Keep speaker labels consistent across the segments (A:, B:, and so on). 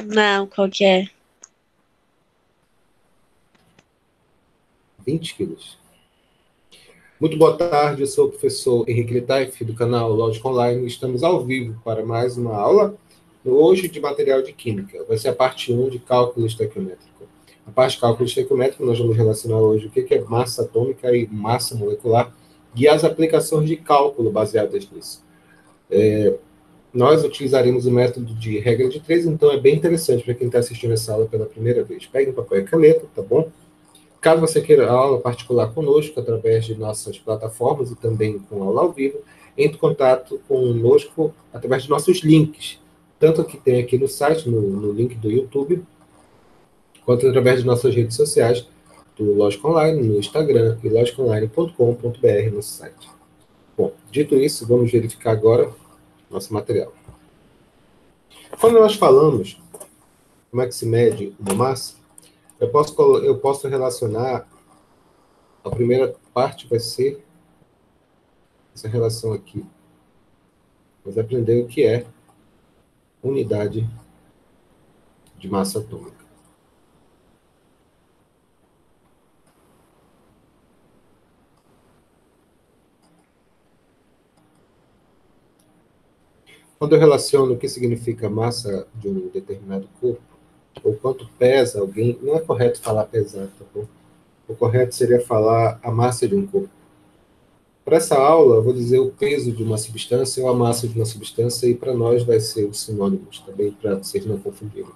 A: Não, qual que é?
B: 20 quilos. Muito boa tarde, eu sou o professor Henrique Litaif, do canal Lógica Online. Estamos ao vivo para mais uma aula, hoje de material de química. Vai ser a parte 1 de cálculo estequiométrico. A parte de cálculo estequiométrico, nós vamos relacionar hoje o que é massa atômica e massa molecular e as aplicações de cálculo baseadas nisso. Nós utilizaremos o método de regra de 3, então é bem interessante para quem está assistindo essa aula pela primeira vez. Pegue um papel e caneta, tá bom? Caso você queira aula particular conosco, através de nossas plataformas e também com aula ao vivo, entre em contato conosco através de nossos links, tanto que tem aqui no site, no link do YouTube, quanto através de nossas redes sociais, do Lógica Online, no Instagram e logicaonline.com.br no site. Bom, dito isso, vamos verificar agora nosso material. Quando nós falamos como é que se mede uma massa, eu posso relacionar, a primeira parte vai ser essa relação aqui. Vamos aprender o que é unidade de massa atômica. Quando eu relaciono o que significa massa de um determinado corpo, ou quanto pesa alguém, não é correto falar pesar, tá bom? O correto seria falar a massa de um corpo. Para essa aula, eu vou dizer o peso de uma substância ou a massa de uma substância, e para nós vai ser os sinônimos, também, para vocês não confundirem.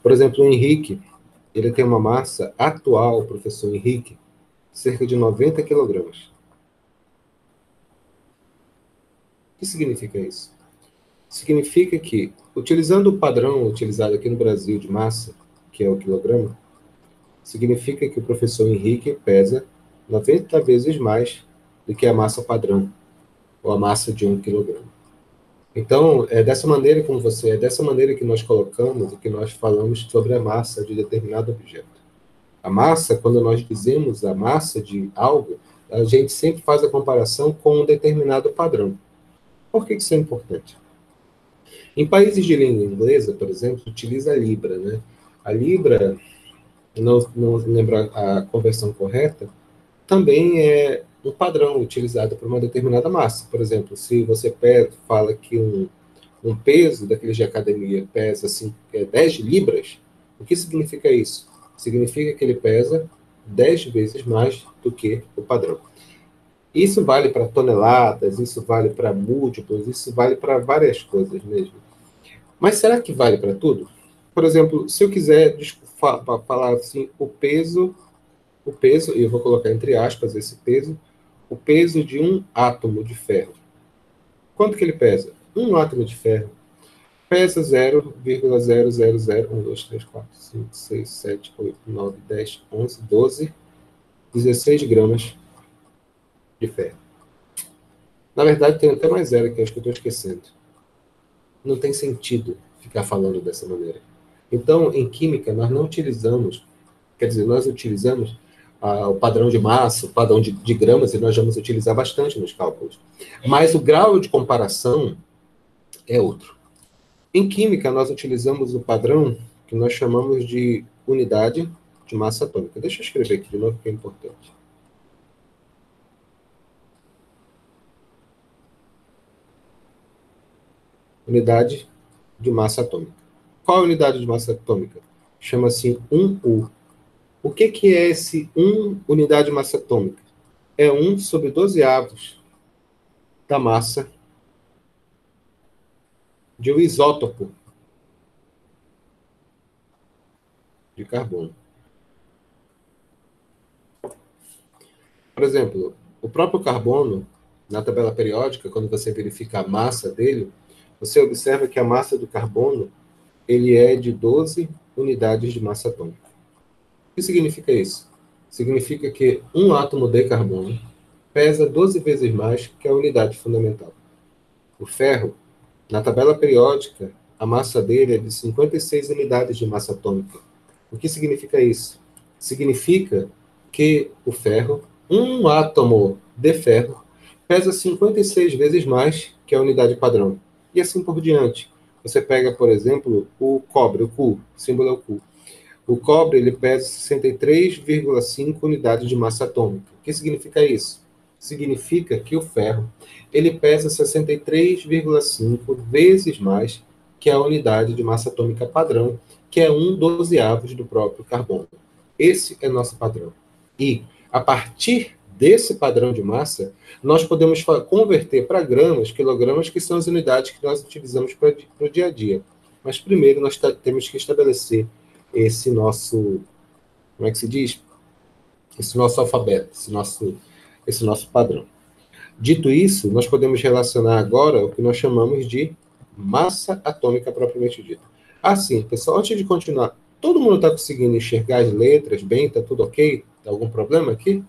B: Por exemplo, o Henrique, ele tem uma massa atual, o professor Henrique, cerca de 90 quilogramas. O que significa isso? Significa que, utilizando o padrão utilizado aqui no Brasil de massa, que é o quilograma, significa que o professor Henrique pesa 90 vezes mais do que a massa padrão, ou a massa de 1 quilograma. Então, é dessa maneira que nós colocamos e que nós falamos sobre a massa de determinado objeto. A massa, quando nós dizemos a massa de algo, a gente sempre faz a comparação com um determinado padrão. Por que isso é importante? Em países de língua inglesa, por exemplo, utiliza a Libra, né? A Libra, não lembro a conversão correta, também é um padrão utilizado para uma determinada massa. Por exemplo, se você fala que um peso daqueles de academia pesa assim, 10 libras, o que significa isso? Significa que ele pesa 10 vezes mais do que o padrão. Isso vale para toneladas, isso vale para múltiplos, isso vale para várias coisas mesmo. Mas será que vale para tudo? Por exemplo, se eu quiser falar assim, o peso, e eu vou colocar entre aspas esse peso, o peso de um átomo de ferro. Quanto que ele pesa? Um átomo de ferro pesa 0,000, 1, 2, 3, 4, 5, 6, 7, 8, 9, 10, 11, 12, 16 gramas de ferro. Na verdade, tem até mais zero, que eu acho que eu estou esquecendo. Não tem sentido ficar falando dessa maneira. Então, em química, nós não utilizamos, quer dizer, nós utilizamos o padrão de massa, o padrão de gramas, e nós vamos utilizar bastante nos cálculos. Mas o grau de comparação é outro. Em química, nós utilizamos o padrão que nós chamamos de unidade de massa atômica. Deixa eu escrever aqui de novo, que é importante. Unidade de massa atômica. Qual é a unidade de massa atômica? Chama-se 1U. O que é esse 1 unidade de massa atômica? É 1 sobre 12 avos da massa de um isótopo de carbono. Por exemplo, o próprio carbono, na tabela periódica, quando você verifica a massa dele, você observa que a massa do carbono ele é de 12 unidades de massa atômica. O que significa isso? Significa que um átomo de carbono pesa 12 vezes mais que a unidade fundamental. O ferro, na tabela periódica, a massa dele é de 56 unidades de massa atômica. O que significa isso? Significa que o ferro, um átomo de ferro, pesa 56 vezes mais que a unidade padrão. E assim por diante. Você pega, por exemplo, o cobre, o Cu, o símbolo é o Cu. O cobre, ele pesa 63,5 unidades de massa atômica. O que significa isso? Significa que o ferro, ele pesa 63,5 vezes mais que a unidade de massa atômica padrão, que é 1/12 do próprio carbono. Esse é nosso padrão. E, a partir desse padrão de massa, nós podemos converter para gramas, quilogramas, que são as unidades que nós utilizamos para o dia a dia. Mas, primeiro, nós temos que estabelecer esse nosso, como é que se diz? Esse nosso alfabeto, esse nosso padrão. Dito isso, nós podemos relacionar agora o que nós chamamos de massa atômica propriamente dita. Assim, pessoal, antes de continuar, todo mundo está conseguindo enxergar as letras bem? Está tudo ok? Tem algum problema aqui?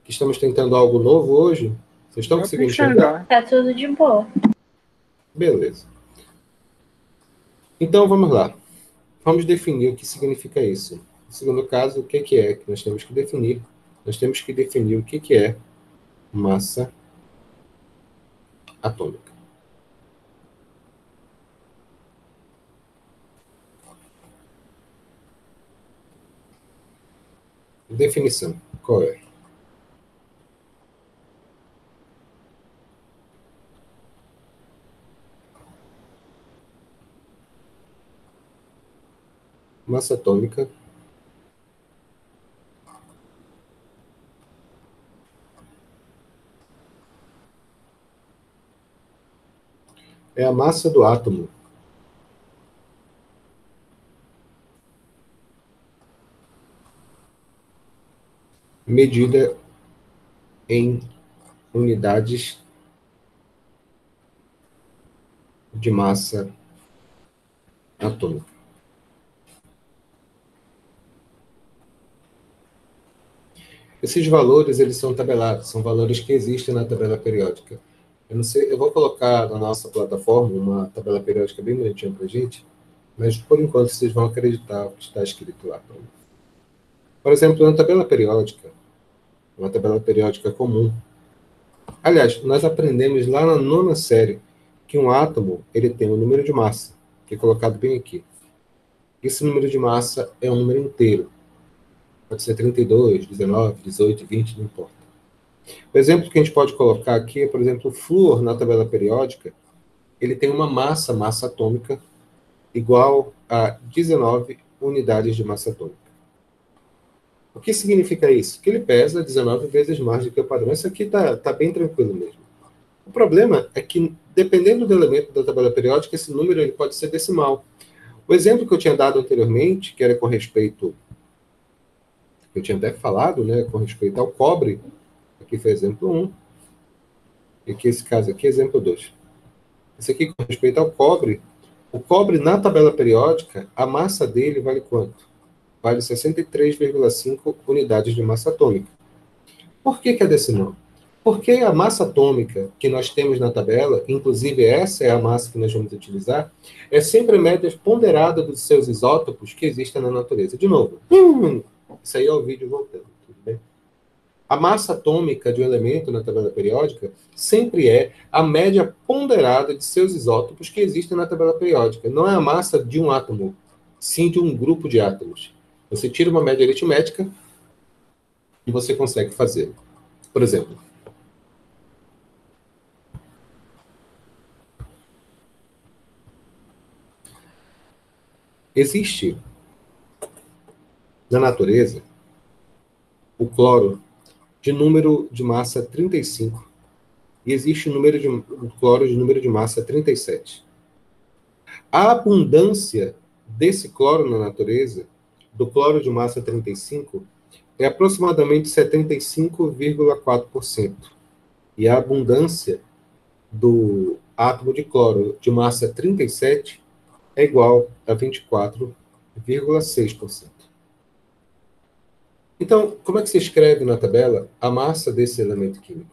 B: Estamos tentando algo novo hoje? Vocês estão conseguindo enxergar?
A: Tá tudo de boa.
B: Beleza. Então, vamos lá. Vamos definir o que significa isso. No segundo caso, o que é que nós temos que definir? Nós temos que definir o que é massa atômica. Definição. Qual é? Massa atômica é a massa do átomo medida em unidades de massa atômica. Esses valores, eles são tabelados, são valores que existem na tabela periódica. Eu não sei, eu vou colocar na nossa plataforma uma tabela periódica bem bonitinha para a gente, mas por enquanto vocês vão acreditar o que está escrito lá. Por exemplo, uma tabela periódica comum. Aliás, nós aprendemos lá na 9ª série que um átomo ele tem um número de massa, que é colocado bem aqui. Esse número de massa é um número inteiro. Pode ser 32, 19, 18, 20, não importa. O exemplo que a gente pode colocar aqui é, por exemplo, o flúor na tabela periódica, ele tem uma massa atômica, igual a 19 unidades de massa atômica. O que significa isso? Que ele pesa 19 vezes mais do que o padrão. Isso aqui tá bem tranquilo mesmo. O problema é que, dependendo do elemento da tabela periódica, esse número ele pode ser decimal. O exemplo que eu tinha dado anteriormente, que era com respeito, eu tinha até falado, né, com respeito ao cobre, aqui foi exemplo 1, e aqui esse caso aqui é exemplo 2. Esse aqui com respeito ao cobre, o cobre na tabela periódica, a massa dele vale quanto? Vale 63,5 unidades de massa atômica. Por que é decimal? Porque a massa atômica que nós temos na tabela, inclusive essa é a massa que nós vamos utilizar, é sempre a média ponderada dos seus isótopos que existem na natureza. De novo, isso aí é o vídeo voltando, tudo bem? A massa atômica de um elemento na tabela periódica sempre é a média ponderada de seus isótopos que existem na tabela periódica. Não é a massa de um átomo, sim de um grupo de átomos. Você tira uma média aritmética e você consegue fazer. Por exemplo, existe na natureza o cloro de número de massa 35 e existe o cloro de número de massa 37. A abundância desse cloro na natureza, do cloro de massa 35, é aproximadamente 75,4%. E a abundância do átomo de cloro de massa 37 é igual a 24,6%. Então, como é que se escreve na tabela a massa desse elemento químico?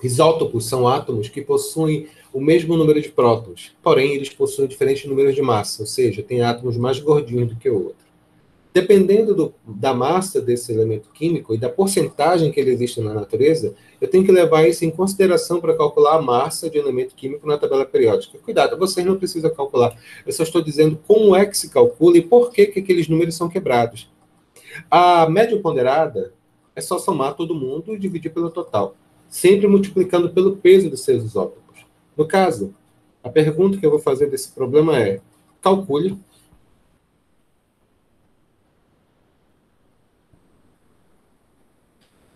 B: Isótopos são átomos que possuem o mesmo número de prótons, porém eles possuem diferentes números de massa, ou seja, tem átomos mais gordinhos do que o outro. Dependendo da massa desse elemento químico e da porcentagem que ele existe na natureza, eu tenho que levar isso em consideração para calcular a massa de elemento químico na tabela periódica. Cuidado, vocês não precisam calcular. Eu só estou dizendo como é que se calcula e por que aqueles números são quebrados. A média ponderada é só somar todo mundo e dividir pelo total, sempre multiplicando pelo peso dos seus isótopos. No caso, a pergunta que eu vou fazer desse problema é: calcule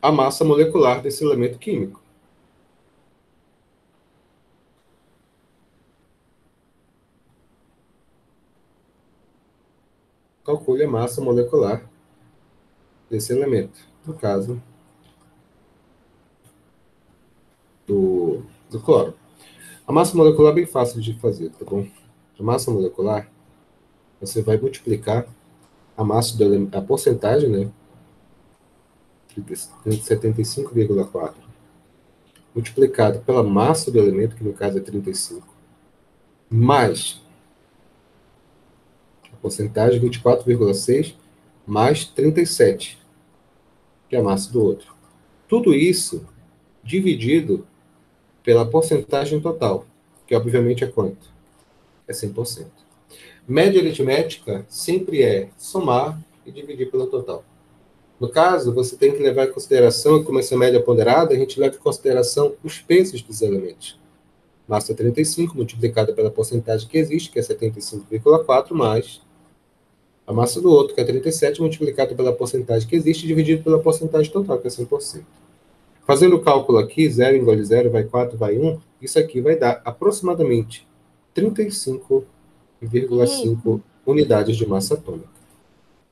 B: a massa molecular desse elemento químico. Calcule a massa molecular desse elemento. No caso, do cloro. A massa molecular é bem fácil de fazer, tá bom? A massa molecular, você vai multiplicar a massa do elemento, a porcentagem, né? 75,4, multiplicado pela massa do elemento, que no caso é 35, mais a porcentagem 24,6, mais 37, que é a massa do outro. Tudo isso dividido pela porcentagem total, que obviamente é quanto? É 100%. Média aritmética sempre é somar e dividir pelo total. No caso, você tem que levar em consideração, como essa média ponderada, a gente leva em consideração os pesos dos elementos. Massa 35 multiplicada pela porcentagem que existe, que é 75,4, mais a massa do outro, que é 37, multiplicada pela porcentagem que existe, dividido pela porcentagem total, que é 100%. Fazendo o cálculo aqui, 0 engole 0, vai 4, vai 1, isso aqui vai dar aproximadamente 35,5 unidades de massa atômica.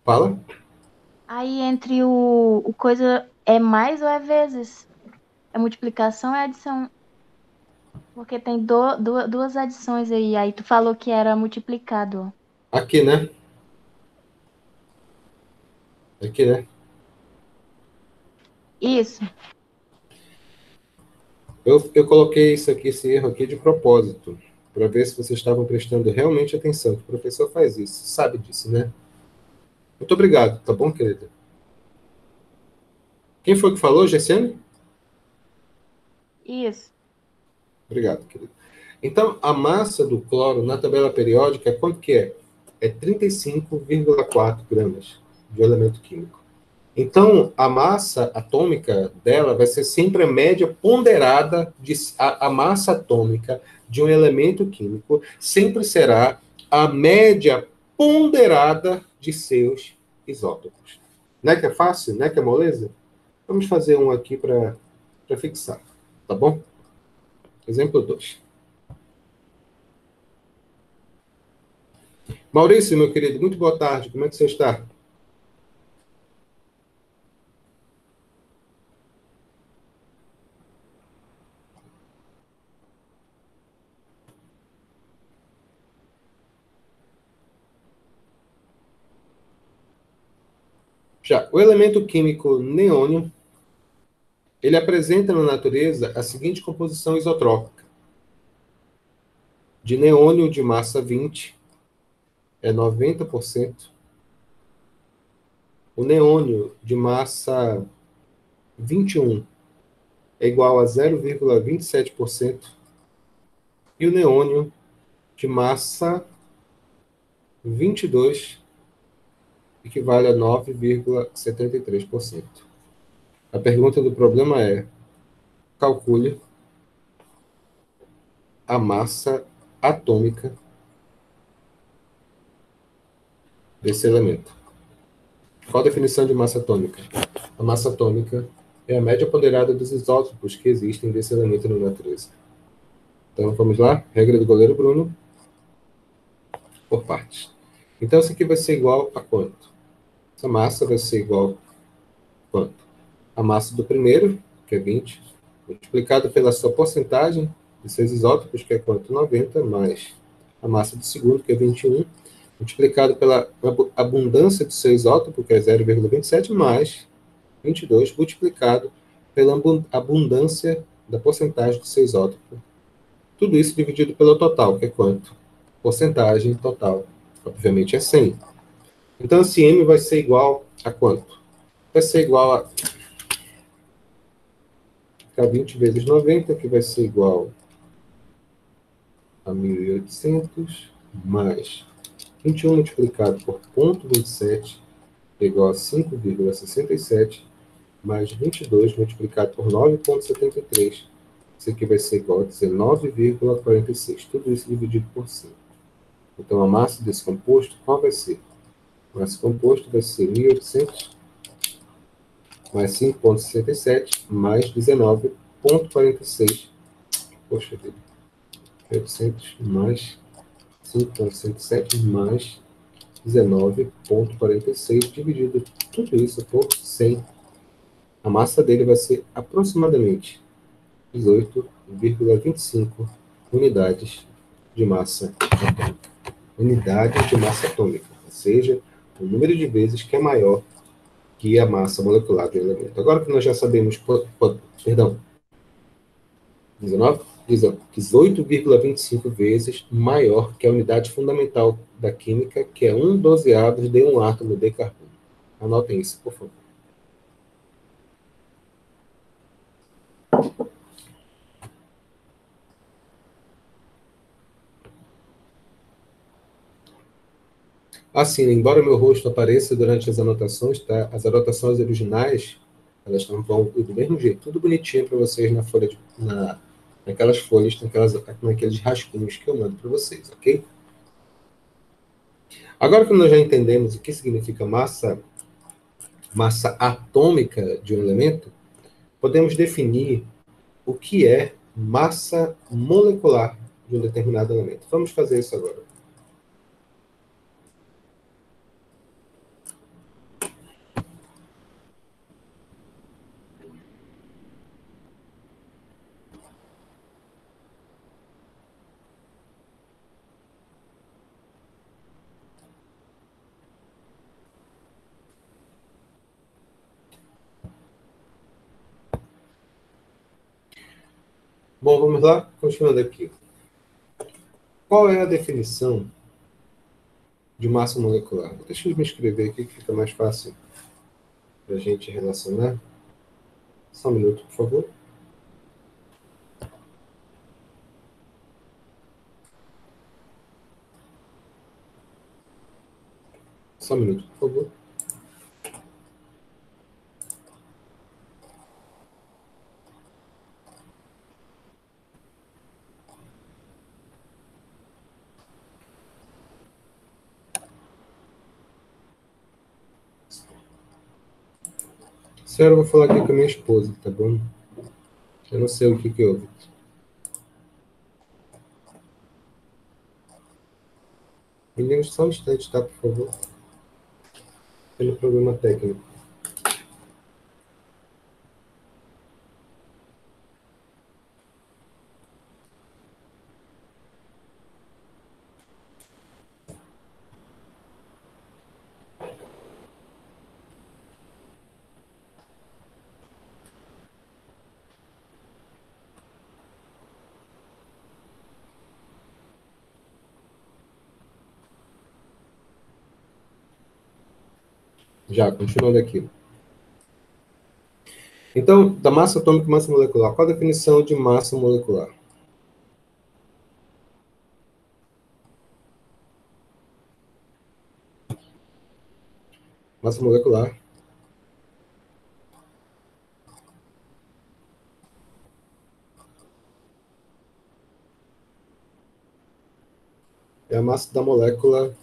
B: Fala?
C: Aí entre o coisa é mais ou é vezes? É multiplicação ou é adição? Porque tem duas adições aí. Aí tu falou que era multiplicado.
B: Aqui, né? Aqui, né?
C: Isso.
B: Eu coloquei isso aqui, esse erro aqui de propósito, para ver se vocês estavam prestando realmente atenção, que o professor faz isso, sabe disso, né? Muito obrigado, tá bom, querida? Quem foi que falou, Gessiane?
C: Isso.
B: Obrigado, querido. Então, a massa do cloro na tabela periódica, quanto que é? É 35,4 gramas de elemento químico. Então, a massa atômica dela vai ser sempre a média ponderada, a massa atômica de um elemento químico sempre será a média ponderada de seus isótopos. Não é que é fácil? Não é que é moleza? Vamos fazer um aqui para fixar, tá bom? Exemplo 2. Maurício, meu querido, muito boa tarde. Como é que você está? Já, o elemento químico neônio, ele apresenta na natureza a seguinte composição isotrópica. De neônio de massa 20 é 90%. O neônio de massa 21 é igual a 0,27%. E o neônio de massa 22 equivale a 9,73%. A pergunta do problema é: calcule a massa atômica desse elemento. Qual a definição de massa atômica? A massa atômica é a média ponderada dos isótopos que existem desse elemento na natureza. Então, vamos lá? Regra do goleiro Bruno. Por partes. Então, isso aqui vai ser igual a quanto? Essa massa vai ser igual a quanto? A massa do primeiro, que é 20, multiplicado pela sua porcentagem de seus isótopos, que é quanto? 90, mais a massa do segundo, que é 21, multiplicado pela abundância do seu isótopo, que é 0,27, mais 22, multiplicado pela abundância da porcentagem do seu isótopo. Tudo isso dividido pelo total, que é quanto? Porcentagem total, obviamente, é 100. Então, esse M vai ser igual a quanto? Vai ser igual a 20 vezes 90, que vai ser igual a 1.800, mais 21 multiplicado por 0,27, é igual a 5,67, mais 22 multiplicado por 9,73. Isso aqui vai ser igual a 19,46. Tudo isso dividido por 5. Então, a massa desse composto, qual vai ser? A massa composto vai ser 1.800 mais 5,67 mais 19,46. Poxa vida. 800 mais 5,67 mais 19,46 dividido tudo isso por 100. A massa dele vai ser aproximadamente 18,25 unidades de massa atômica. Unidades de massa atômica, ou seja, o número de vezes que é maior que a massa molecular do elemento. Agora que nós já sabemos, perdão, 19? 18,25 vezes maior que a unidade fundamental da química, que é 1/12 de um átomo de carbono. Anotem isso, por favor. Assim, embora meu rosto apareça durante as anotações, tá? As anotações originais, elas vão do mesmo jeito, tudo bonitinho para vocês na folha, naquelas folhas, naqueles rascunhos que eu mando para vocês, ok? Agora que nós já entendemos o que significa massa atômica de um elemento, podemos definir o que é massa molecular de um determinado elemento. Vamos fazer isso agora. Bom, vamos lá? Continuando aqui. Qual é a definição de massa molecular? Deixa eu me escrever aqui que fica mais fácil para a gente relacionar. Só um minuto, por favor. Só um minuto, por favor. Senhora, eu vou falar aqui com a minha esposa, tá bom? Eu não sei o que houve. Meninos, só um instante, tá, por favor? Pelo problema técnico. Já, continuando aqui. Então, da massa atômica e massa molecular. Qual a definição de massa molecular? Massa molecular é a massa da molécula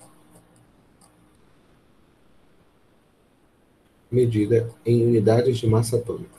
B: medida em unidades de massa atômica.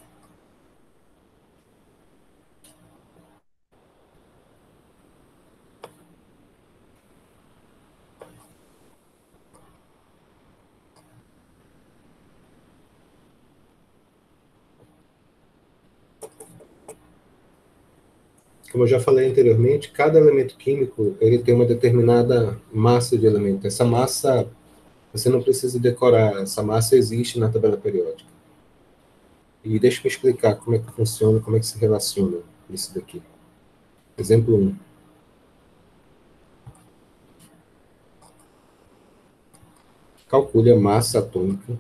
B: Como eu já falei anteriormente, cada elemento químico ele tem uma determinada massa de elemento. Essa massa, você não precisa decorar, essa massa existe na tabela periódica. E deixa eu explicar como é que funciona, como é que se relaciona isso daqui. Exemplo 1. calcule a massa atômica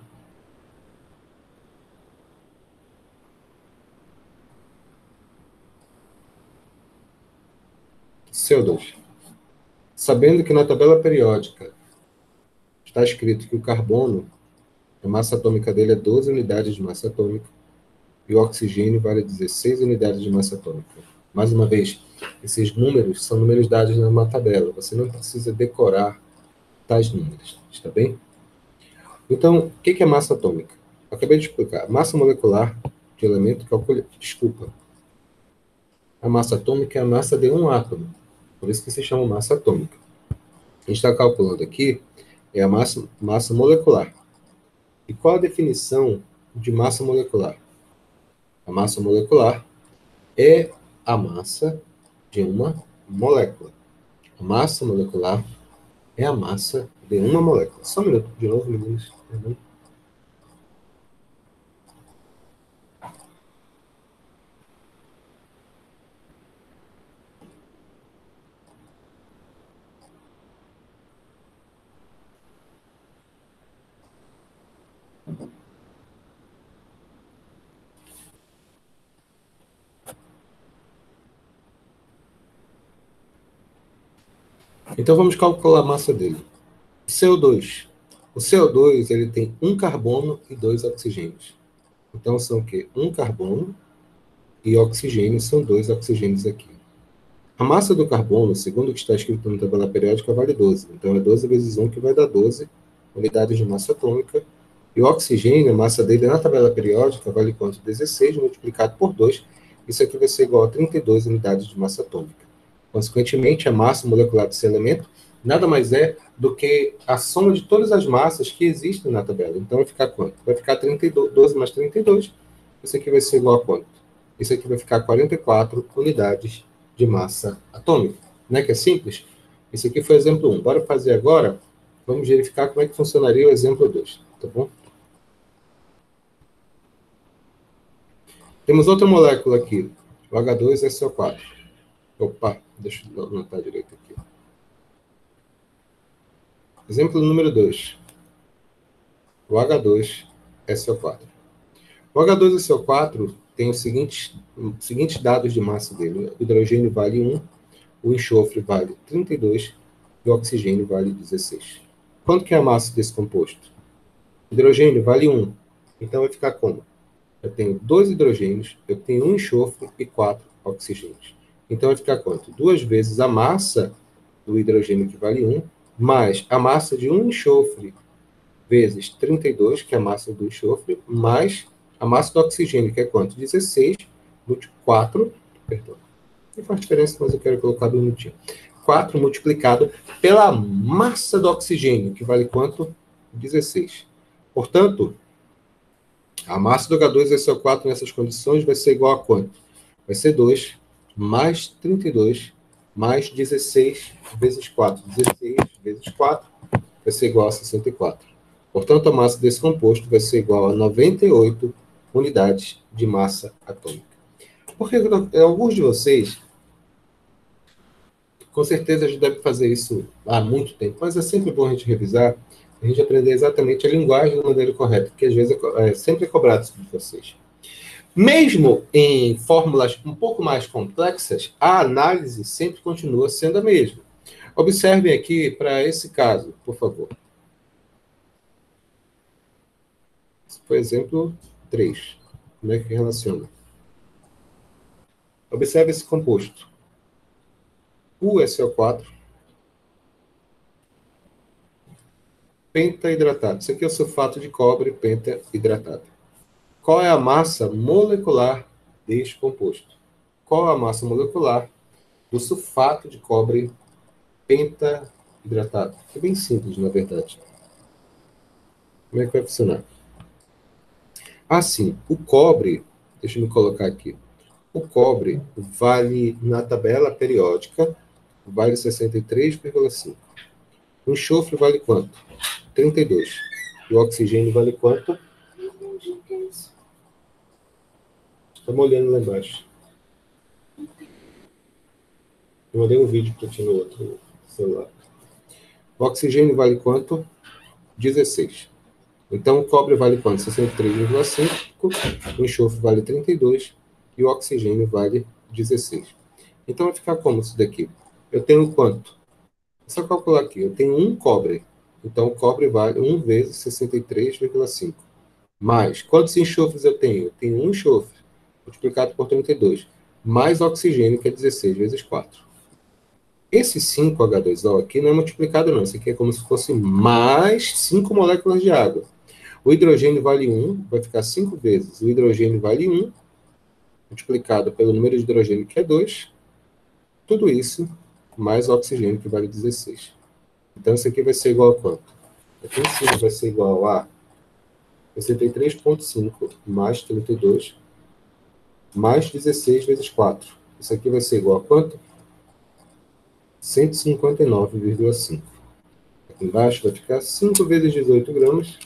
B: CO2. Sabendo que na tabela periódica está escrito que o carbono, a massa atômica dele é 12 unidades de massa atômica, e o oxigênio vale 16 unidades de massa atômica. Mais uma vez, esses números são números dados numa tabela. Você não precisa decorar tais números, está bem? Então, o que é massa atômica? Eu acabei de explicar. Massa molecular de elemento calcula... Desculpa. A massa atômica é a massa de um átomo. Por isso que se chama massa atômica. A gente está calculando aqui é a massa molecular. E qual a definição de massa molecular? A massa molecular é a massa de uma molécula. A massa molecular é a massa de uma molécula. Só um minuto, de novo, meninos. Então vamos calcular a massa dele. CO2. O CO2 ele tem um carbono e dois oxigênios. Então são o quê? Um carbono e oxigênio, são dois oxigênios aqui. A massa do carbono, segundo o que está escrito na tabela periódica, vale 12. Então é 12 vezes 1, que vai dar 12 unidades de massa atômica. E o oxigênio, a massa dele na tabela periódica, vale quanto? 16 multiplicado por 2. Isso aqui vai ser igual a 32 unidades de massa atômica. Consequentemente, a massa molecular desse elemento nada mais é do que a soma de todas as massas que existem na tabela. Então vai ficar quanto? Vai ficar 32, 12 mais 32. Isso aqui vai ser igual a quanto? Isso aqui vai ficar 44 unidades de massa atômica. Não é que é simples? Esse aqui foi o exemplo 1. Bora fazer agora, vamos verificar como é que funcionaria o exemplo 2. Tá bom? Temos outra molécula aqui, o H2SO4. Opa, deixa eu anotar direito aqui. Exemplo número 2. O H2SO4. O H2SO4 tem os seguintes dados de massa dele. O hidrogênio vale 1, o enxofre vale 32 e o oxigênio vale 16. Quanto que é a massa desse composto? O hidrogênio vale 1. Então vai ficar como? Eu tenho 2 hidrogênios, eu tenho um enxofre e 4 oxigênios. Então vai ficar quanto? 2 vezes a massa do hidrogênio, que vale 1, mais a massa de um enxofre vezes 32, que é a massa do enxofre, mais a massa do oxigênio, que é quanto? 16, 4, perdão. Não faz diferença, mas eu quero colocar bonitinho. 4 multiplicado pela massa do oxigênio, que vale quanto? 16. Portanto, a massa do H2SO4 nessas condições vai ser igual a quanto? Vai ser 2 mais 32 mais 16 vezes 4. 16 vezes 4 vai ser igual a 64. Portanto, a massa desse composto vai ser igual a 98 unidades de massa atômica. Porque alguns de vocês, com certeza, já devem fazer isso há muito tempo, mas é sempre bom a gente revisar, a gente aprender exatamente a linguagem da maneira correta, porque às vezes sempre é cobrado isso de vocês. Mesmo em fórmulas um pouco mais complexas, a análise sempre continua sendo a mesma. Observem aqui para esse caso, por favor. Esse foi o exemplo 3. Como é que relaciona? Observe esse composto. O SO4 pentahidratado. Isso aqui é o sulfato de cobre pentahidratado. Qual é a massa molecular deste composto? Qual é a massa molecular do sulfato de cobre pentahidratado? É bem simples, na verdade. Como é que vai funcionar? Assim, o cobre, deixa eu me colocar aqui. O cobre vale, na tabela periódica, vale 63,5. O enxofre vale quanto? 32. E o oxigênio vale quanto? Estamos olhando lá embaixo. Eu mandei um vídeo para ti no outro celular. O oxigênio vale quanto? 16. Então, o cobre vale quanto? 63,5, o enxofre vale 32 e o oxigênio vale 16. Então, vai ficar como isso daqui? Eu tenho quanto? É só calcular aqui. Eu tenho um cobre. Então, o cobre vale 1 vezes 63,5. Mais, quantos enxofres eu tenho? Eu tenho um enxofre, multiplicado por 32. Mais oxigênio, que é 16 vezes 4. Esse 5H2O aqui não é multiplicado, não. Isso aqui é como se fosse mais 5 moléculas de água. O hidrogênio vale 1, vai ficar 5 vezes. O hidrogênio vale 1, multiplicado pelo número de hidrogênio, que é 2. Tudo isso mais o oxigênio, que vale 16. Então, isso aqui vai ser igual a quanto? Aqui em cima vai ser igual a 63,5 mais 32 mais 16 vezes 4. Isso aqui vai ser igual a quanto? 159,5. Aqui embaixo vai ficar 5 vezes 18 gramas.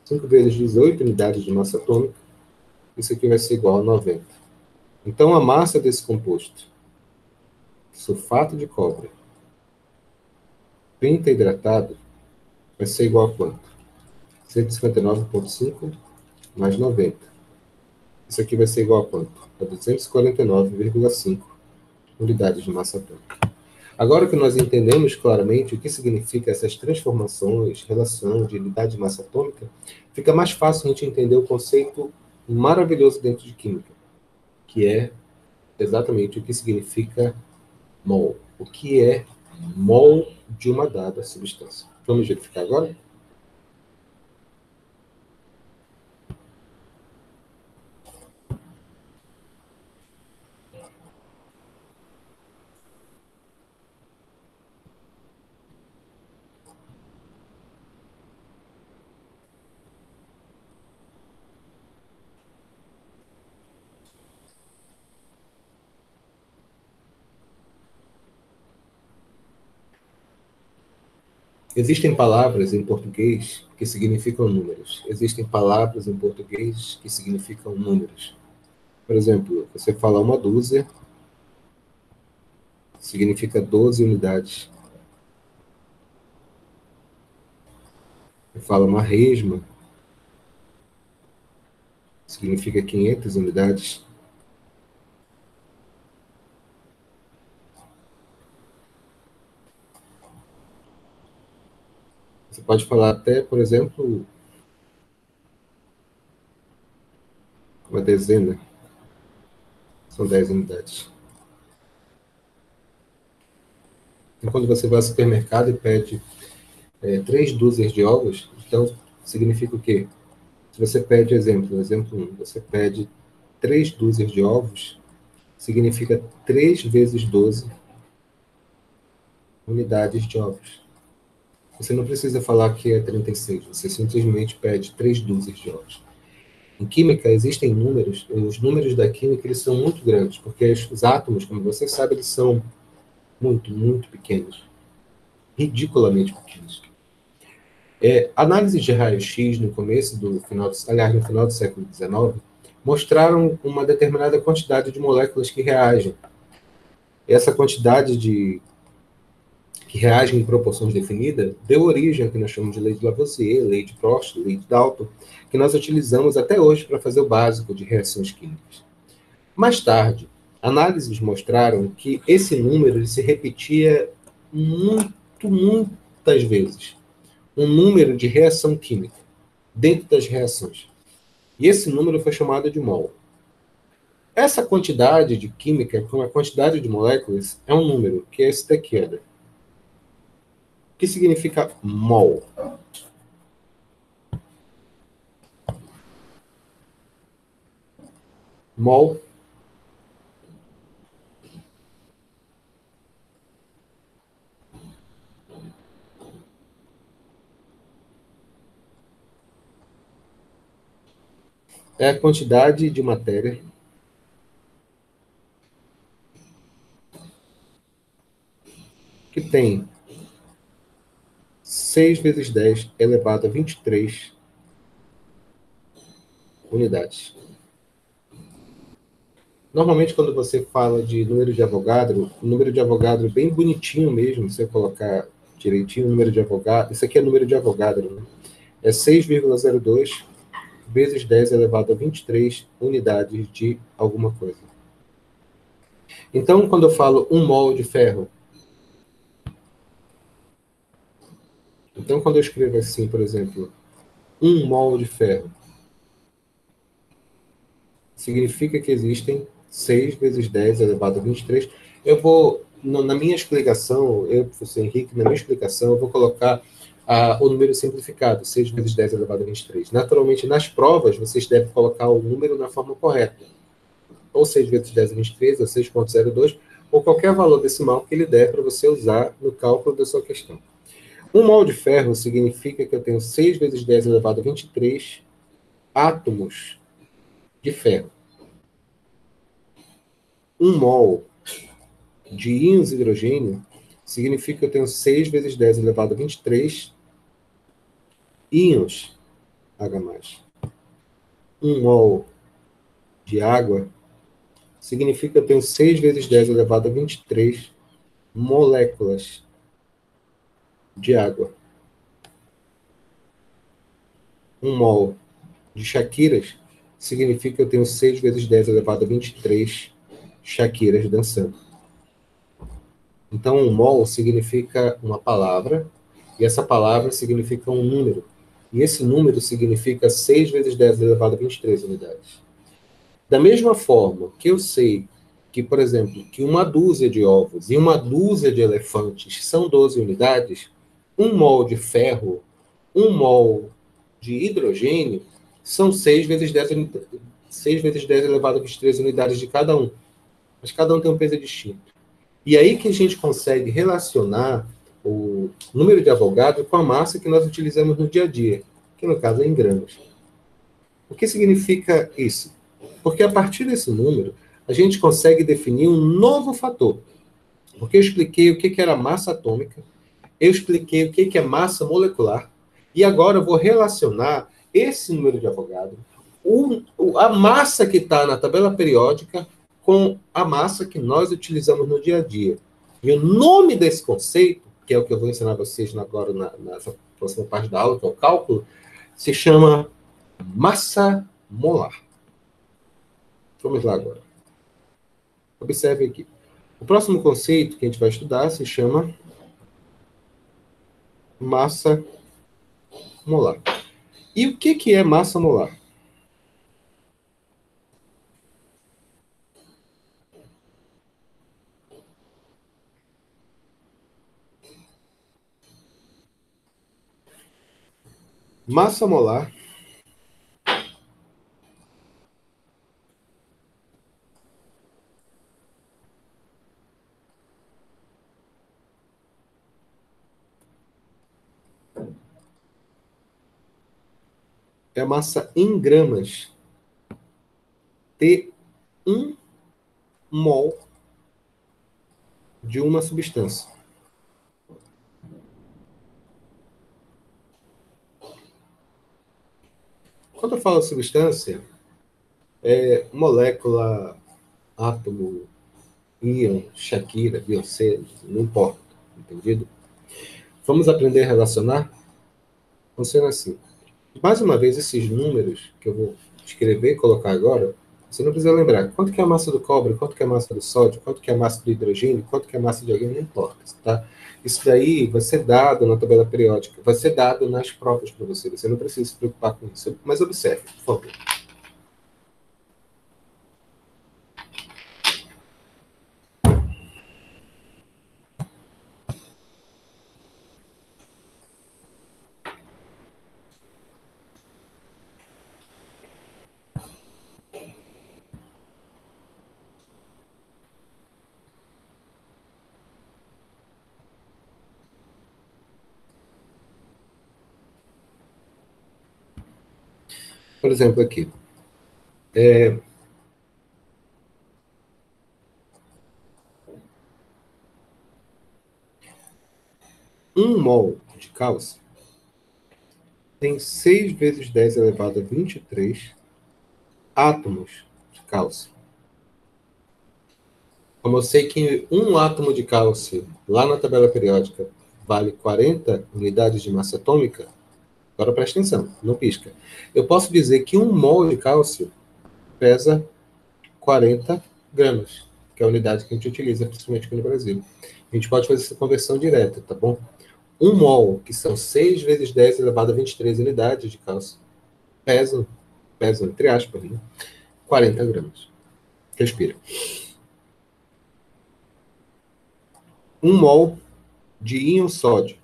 B: 5 vezes 18 unidades de massa atômica. Isso aqui vai ser igual a 90. Então, a massa desse composto, sulfato de cobre, pentaidratado, vai ser igual a quanto? 159,5 mais 90. Isso aqui vai ser igual a quanto? A 249,5 unidades de massa atômica. Agora que nós entendemos claramente o que significa essas transformações, relação de unidade de massa atômica, fica mais fácil a gente entender o conceito maravilhoso dentro de química, que é exatamente o que significa mol. O que é mol de uma dada substância. Vamos verificar agora? Existem palavras em português que significam números. Existem palavras em português que significam números. Por exemplo, você fala uma dúzia, significa 12 unidades. Você fala uma resma, significa 500 unidades. Você pode falar até, por exemplo, uma dezena. São 10 unidades. E quando você vai ao supermercado e pede 3 dúzias de ovos, então significa o quê? Se você pede, exemplo 1, você pede 3 dúzias de ovos, significa 3 vezes 12 unidades de ovos. Você não precisa falar que é 36, você simplesmente pede 3 dúzias de ovos. Em química, existem números, os números da química eles são muito grandes, porque os átomos, como você sabe, eles são muito, muito pequenos. Ridiculamente pequenos. Análises de raio-x no no final do século XIX, mostraram uma determinada quantidade de moléculas que reagem. Essa quantidade que reagem em proporções definidas deu origem ao que nós chamamos de lei de Lavoisier, lei de Prost, lei de Dalton, que nós utilizamos até hoje para fazer o básico de reações químicas. Mais tarde, análises mostraram que esse número ele se repetia muitas vezes. Um número de reação química dentro das reações. E esse número foi chamado de mol. Essa quantidade de química, com a quantidade de moléculas, é um número, que é esse daqui. O que significa mol? Mol é a quantidade de matéria que tem 6 vezes 10 elevado a 23 unidades. Normalmente, quando você fala de número de Avogadro, o número de Avogadro bem bonitinho mesmo, você colocar direitinho, número de advogado. Isso aqui é número de advogado, né? É 6,02 vezes 10 elevado a 23 unidades de alguma coisa. Então, quando eu falo 1 mol de ferro, então quando eu escrevo assim, por exemplo, 1 mol de ferro, significa que existem 6 vezes 10 elevado a 23. Eu vou, na minha explicação, professor Henrique, na minha explicação, eu vou colocar o número simplificado, 6 vezes 10 elevado a 23. Naturalmente, nas provas, vocês devem colocar o número na forma correta. Ou 6 vezes 10 a 23, ou 6,02, ou qualquer valor decimal que ele der para você usar no cálculo da sua questão. 1 mol de ferro significa que eu tenho 6 vezes 10 elevado a 23 átomos de ferro. 1 mol de íons de hidrogênio significa que eu tenho 6 vezes 10 elevado a 23 íons H+. 1 mol de água significa que eu tenho 6 vezes 10 elevado a 23 moléculas de água. 1 mol de Shakiras significa que eu tenho 6 vezes 10 elevado a 23 Shakiras dançando. Então, 1 mol significa uma palavra, e essa palavra significa um número. E esse número significa 6 vezes 10 elevado a 23 unidades. Da mesma forma que eu sei que, por exemplo, que uma dúzia de ovos e uma dúzia de elefantes são 12 unidades, 1 mol de ferro, 1 mol de hidrogênio são 6 vezes 10 elevado a 23 unidades de cada um. Mas cada um tem um peso distinto. E aí que a gente consegue relacionar o número de Avogadro com a massa que nós utilizamos no dia a dia, que no caso é em gramas. O que significa isso? Porque a partir desse número, a gente consegue definir um novo fator. Porque eu expliquei o que era massa atômica, eu expliquei o que é massa molecular, e agora eu vou relacionar esse número de Avogadro, a massa que está na tabela periódica, com a massa que nós utilizamos no dia a dia. E o nome desse conceito, que é o que eu vou ensinar vocês agora nessa próxima parte da aula, que é o cálculo, se chama massa molar. Vamos lá agora. Observe aqui. O próximo conceito que a gente vai estudar se chama massa molar. E o que é massa molar? Massa molar é a massa em gramas de 1 mol de uma substância. Quando eu falo substância, é molécula, átomo, íon, Shakira, Beyoncé, não importa, entendido? Vamos aprender a relacionar? Funciona assim. Mais uma vez, esses números que eu vou escrever e colocar agora, você não precisa lembrar quanto que é a massa do cobre, quanto que é a massa do sódio, quanto que é a massa do hidrogênio, quanto que é a massa de alguém, não importa, tá? Isso daí vai ser dado na tabela periódica, vai ser dado nas provas para você, você não precisa se preocupar com isso. Mas observe, por favor. Por exemplo, aqui. 1 mol de cálcio tem 6 vezes 10 elevado a 23 átomos de cálcio. Como eu sei que um átomo de cálcio, lá na tabela periódica, vale 40 unidades de massa atômica, agora presta atenção, não pisca. Eu posso dizer que 1 mol de cálcio pesa 40 gramas, que é a unidade que a gente utiliza, principalmente aqui no Brasil. A gente pode fazer essa conversão direta, tá bom? 1 mol, que são 6 vezes 10 elevado a 23 unidades de cálcio, pesam entre aspas, né? 40 gramas. Respira. 1 mol de íon sódio.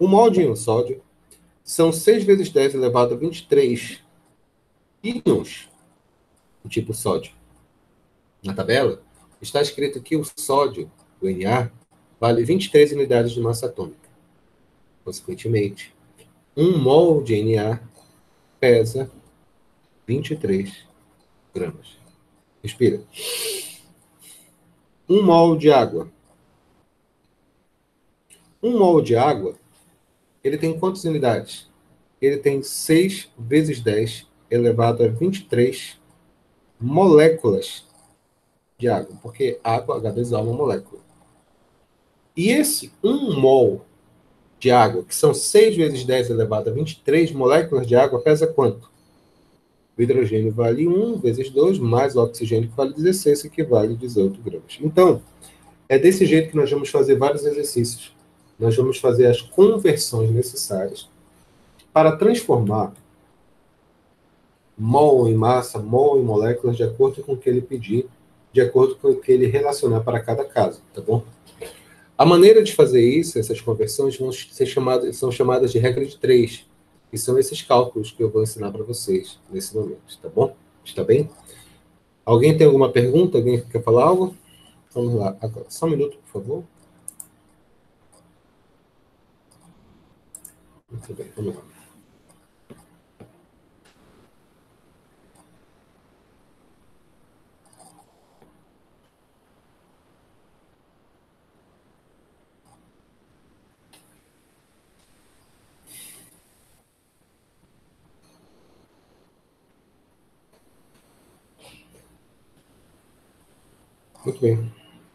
B: 1 mol de íon sódio são 6 vezes 10 elevado a 23 íons do tipo sódio. Na tabela, está escrito que o sódio, o Na, vale 23 unidades de massa atômica. Consequentemente, 1 mol de Na pesa 23 gramas. Respira. 1 mol de água. 1 mol de água, ele tem quantas unidades? Ele tem 6 vezes 10 elevado a 23 moléculas de água, porque água, H2O, é uma molécula. E esse 1 mol de água, que são 6 vezes 10 elevado a 23 moléculas de água, pesa quanto? O hidrogênio vale 1 vezes 2, mais o oxigênio, que vale 16, que equivale a 18 gramas. Então, é desse jeito que nós vamos fazer vários exercícios. Nós vamos fazer as conversões necessárias para transformar mol em massa, mol em moléculas, de acordo com o que ele pedir, de acordo com o que ele relacionar para cada caso, tá bom? A maneira de fazer isso, essas conversões, são chamadas de regra de 3, que são esses cálculos que eu vou ensinar para vocês nesse momento, tá bom? Está bem? Alguém tem alguma pergunta? Alguém quer falar algo? Vamos lá. Agora, só um minuto, por favor. Muito bem, vamos lá. Muito bem.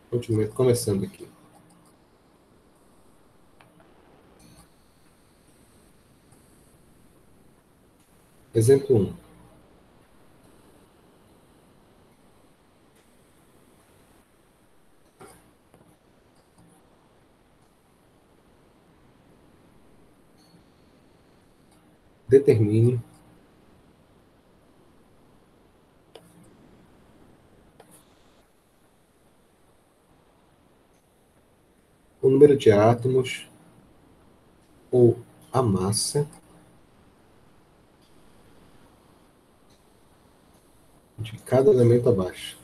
B: Continue começando aqui. Exemplo 1. Determine o número de átomos ou a massa de cada elemento abaixo.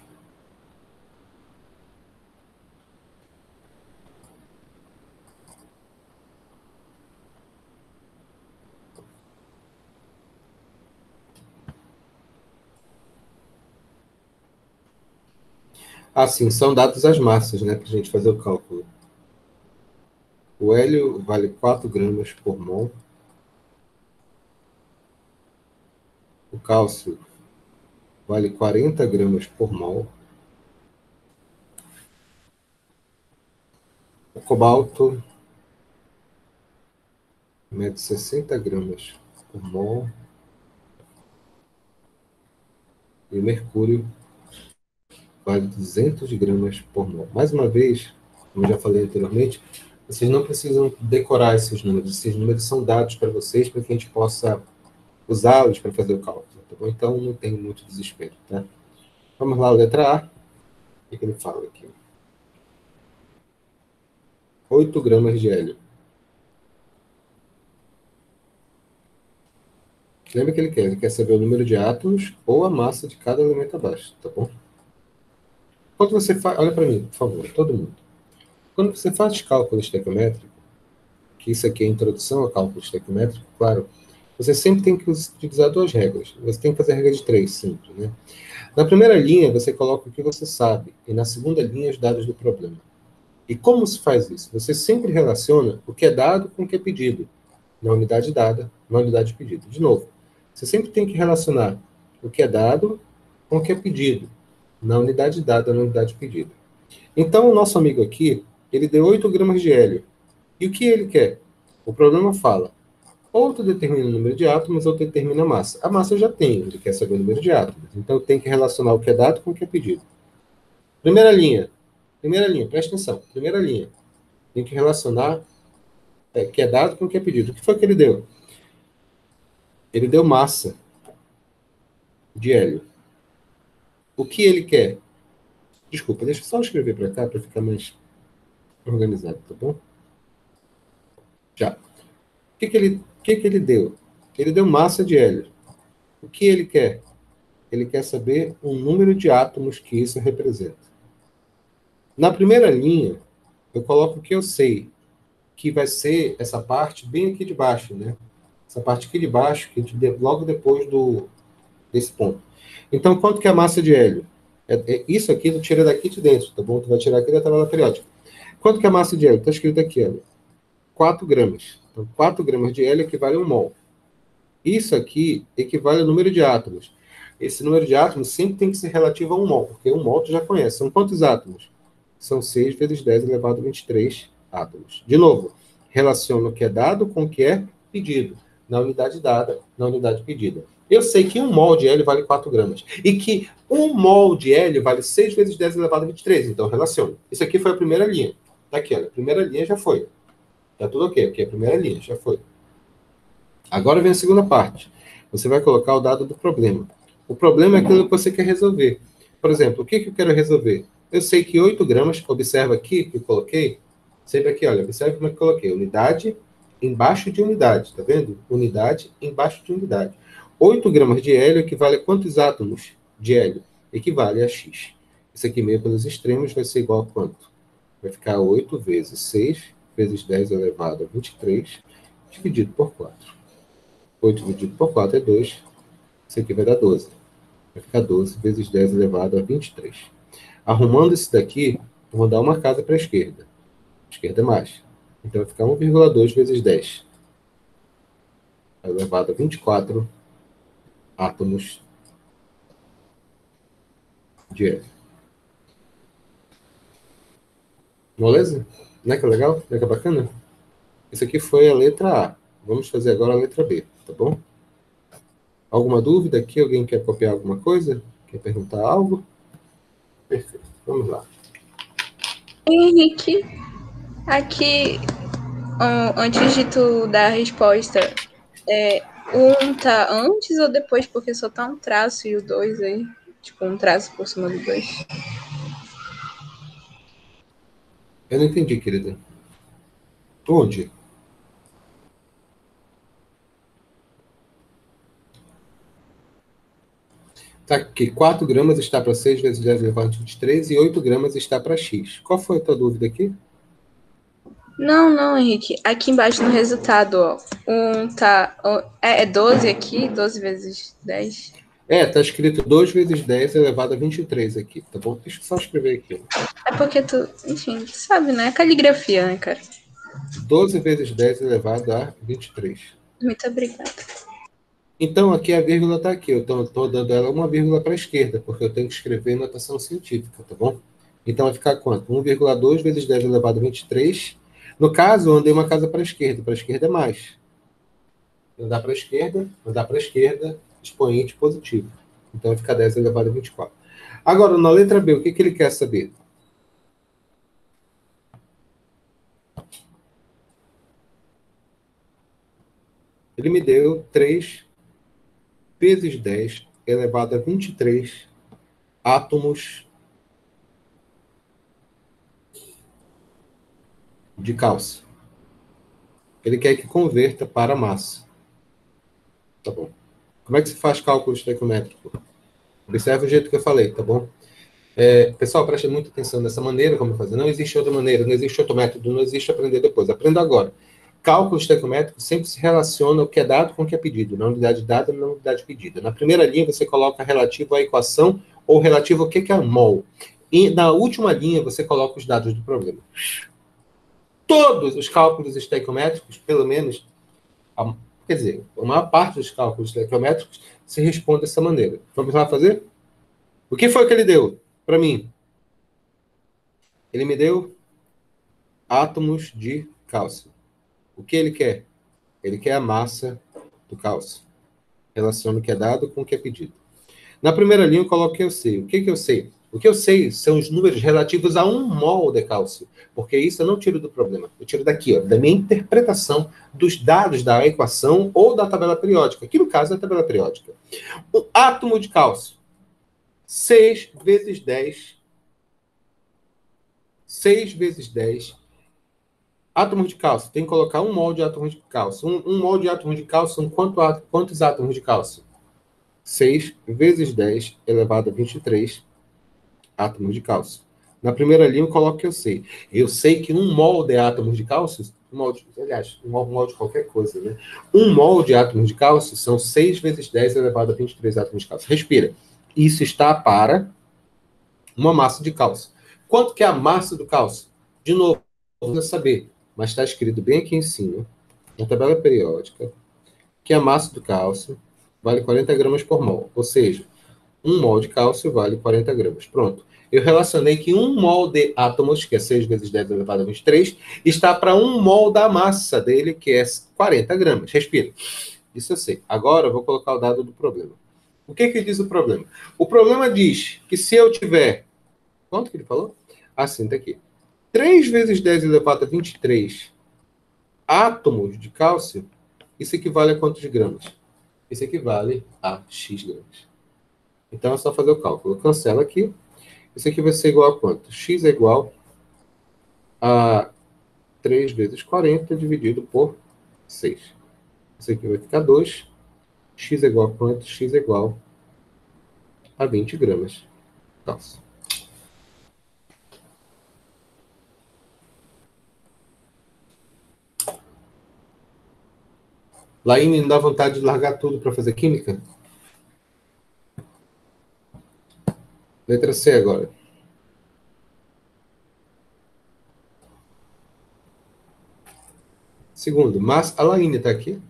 B: Assim, são dadas as massas, né, para a gente fazer o cálculo. O hélio vale 4 gramas por mol. O cálcio vale 40 gramas por mol. O cobalto mede 60 gramas por mol. E o mercúrio vale 200 gramas por mol. Mais uma vez, como eu já falei anteriormente, vocês não precisam decorar esses números. Esses números são dados para vocês, para que a gente possa usá-los para fazer o cálculo. Tá bom? Então, não tem muito desespero. Tá? Vamos lá, a letra A. O que ele fala aqui? 8 gramas de hélio. Lembra que ele quer saber o número de átomos ou a massa de cada elemento abaixo, tá bom? Quando você faz, olha para mim, por favor, todo mundo. Quando você faz cálculo estequiométrico, que isso aqui é a introdução ao cálculo estequiométrico, claro, você sempre tem que utilizar duas regras. Você tem que fazer a regra de 3, sempre, né? Na primeira linha, você coloca o que você sabe, e na segunda linha, os dados do problema. E como se faz isso? Você sempre relaciona o que é dado com o que é pedido, na unidade dada, na unidade pedida. De novo, você sempre tem que relacionar o que é dado com o que é pedido, na unidade dada, na unidade pedida. Então, o nosso amigo aqui, ele deu 8 gramas de hélio. E o que ele quer? O problema fala, ou tu determina o número de átomos, ou tu determina a massa. A massa eu já tenho, ele quer saber o número de átomos. Então, tem que relacionar o que é dado com o que é pedido. Primeira linha, presta atenção. Primeira linha, tem que relacionar o que é dado com o que é pedido. O que foi que ele deu? Ele deu massa de hélio. O que ele quer? Desculpa, deixa eu só escrever para cá para ficar mais organizado, tá bom? Já. O que que ele deu? Ele deu massa de hélio. O que ele quer? Ele quer saber o número de átomos que isso representa. Na primeira linha, eu coloco o que eu sei, que vai ser essa parte bem aqui de baixo, né? Essa parte aqui de baixo, logo depois desse ponto. Então, quanto que é a massa de hélio? Isso aqui tu tira daqui de dentro, tá bom? Tu vai tirar aqui da tabela periódica. Quanto que é a massa de hélio? Está escrito aqui, olha. 4 gramas. Então, 4 gramas de hélio equivale a 1 mol. Isso aqui equivale ao número de átomos. Esse número de átomos sempre tem que ser relativo a 1 mol, porque 1 mol tu já conhece. São quantos átomos? São 6 vezes 10 elevado a 23 átomos. De novo, relaciona o que é dado com o que é pedido. Na unidade dada, na unidade pedida. Eu sei que 1 mol de hélio vale 4 gramas. E que 1 mol de hélio vale 6 vezes 10 elevado a 23. Então, relaciona. Isso aqui foi a primeira linha. Tá aqui, olha. A primeira linha já foi. Tá tudo ok, porque a primeira linha já foi. Agora vem a segunda parte. Você vai colocar o dado do problema. O problema é aquilo que você quer resolver. Por exemplo, o que eu quero resolver? Eu sei que 8 gramas, observa aqui que eu coloquei, sempre aqui, olha, observa como é que eu coloquei. Unidade embaixo de unidade, tá vendo? Unidade embaixo de unidade. 8 gramas de hélio equivale a quantos átomos de hélio? Equivale a X. Isso aqui meio pelos extremos vai ser igual a quanto? Vai ficar 8 vezes 6 vezes 10 elevado a 23, dividido por 4. 8 dividido por 4 é 2. Isso aqui vai dar 12. Vai ficar 12 vezes 10 elevado a 23. Arrumando isso daqui, eu vou dar uma casa para a esquerda. A esquerda é mais. Então vai ficar 1,2 vezes 10 elevado a 24 átomos de hélio. Beleza? Não é que é legal? Não é que é bacana? Isso aqui foi a letra A. Vamos fazer agora a letra B, tá bom? Alguma dúvida aqui? Alguém quer copiar alguma coisa? Quer perguntar algo? Perfeito. Vamos lá.
D: Henrique, aqui, antes de tu dar a resposta, o 1 tá antes ou depois? Porque só tá um traço e o 2 aí. Tipo, um traço por cima do 2.
B: Eu não entendi, querida. Onde? Tá aqui, 4 gramas está para 6 vezes 10 elevado a 23 e 8 gramas está para X. Qual foi a tua dúvida aqui?
D: Não, Henrique. Aqui embaixo no resultado, ó. Tá. É 12 aqui? 12 vezes 10?
B: Tá escrito 2 vezes 10 elevado a 23 aqui, tá bom? Deixa eu só escrever aqui.
D: É porque tu, enfim, tu sabe, né? Caligrafia, né, cara?
B: 12 vezes 10 elevado a 23.
D: Muito obrigada.
B: Então, aqui a vírgula está aqui. Eu estou dando ela uma vírgula para a esquerda, porque eu tenho que escrever em notação científica, tá bom? Então, vai ficar quanto? 1,2 vezes 10 elevado a 23. No caso, eu andei uma casa para a esquerda. Para a esquerda é mais. Andar para a esquerda, expoente positivo. Então, vai ficar 10 elevado a 24. Agora, na letra B, o que ele quer saber? Ele me deu 3 vezes 10 elevado a 23 átomos de cálcio. Ele quer que converta para massa. Tá bom. Como é que se faz cálculo estequiométrico? Observe o jeito que eu falei, tá bom? Pessoal, preste muita atenção nessa maneira como fazer. Não existe outra maneira, não existe outro método, não existe aprender depois. Aprenda agora. Cálculo estequiométrico sempre se relaciona o que é dado com o que é pedido, na unidade dada e na unidade pedida. Na primeira linha, você coloca relativo à equação ou relativo ao que é mol. E na última linha, você coloca os dados do problema. Todos os cálculos estequiométricos, pelo menos, quer dizer, a maior parte dos cálculos estequiométricos se responde dessa maneira. Vamos lá fazer? O que foi que ele deu para mim? Ele me deu átomos de cálcio. O que ele quer? Ele quer a massa do cálcio. Relaciona o que é dado com o que é pedido. Na primeira linha, eu coloco o que eu sei. O que eu sei? O que eu sei são os números relativos a 1 mol de cálcio, porque isso eu não tiro do problema. Eu tiro daqui, ó, da minha interpretação dos dados da equação ou da tabela periódica, que no caso é a tabela periódica. O átomo de cálcio, 6 vezes 10. 6 vezes 10 átomos de cálcio. Tem que colocar 1 mol de átomos de cálcio. 1 mol de átomos de cálcio são quantos átomos de cálcio? 6 vezes 10 elevado a 23 átomos de cálcio. Na primeira linha, eu coloco o que eu sei. Eu sei que 1 mol de átomos de cálcio, aliás, um mol de qualquer coisa, né? 1 mol de átomos de cálcio são 6 vezes 10 elevado a 23 átomos de cálcio. Respira. Isso está para uma massa de cálcio. Quanto que é a massa do cálcio? De novo, não vou saber, mas está escrito bem aqui em cima, na tabela periódica, que a massa do cálcio vale 40 gramas por mol. Ou seja, 1 mol de cálcio vale 40 gramas. Pronto. Eu relacionei que 1 mol de átomos, que é 6 vezes 10 elevado a 23, está para 1 mol da massa dele, que é 40 gramas. Respira. Isso eu sei. Agora eu vou colocar o dado do problema. O que diz o problema? O problema diz que se eu tiver... Quanto que ele falou? Assim, tá aqui. 3 vezes 10 elevado a 23 átomos de cálcio, isso equivale a quantos gramas? Isso equivale a X gramas. Então é só fazer o cálculo. Cancela aqui. Isso aqui vai ser igual a quanto? X é igual a 3 vezes 40 dividido por 6. Isso aqui vai ficar 2. X é igual a quanto? X é igual a 20 gramas de cálcio. Laine, não dá vontade de largar tudo para fazer química? Letra C agora. Segundo, mas a Laine está aqui?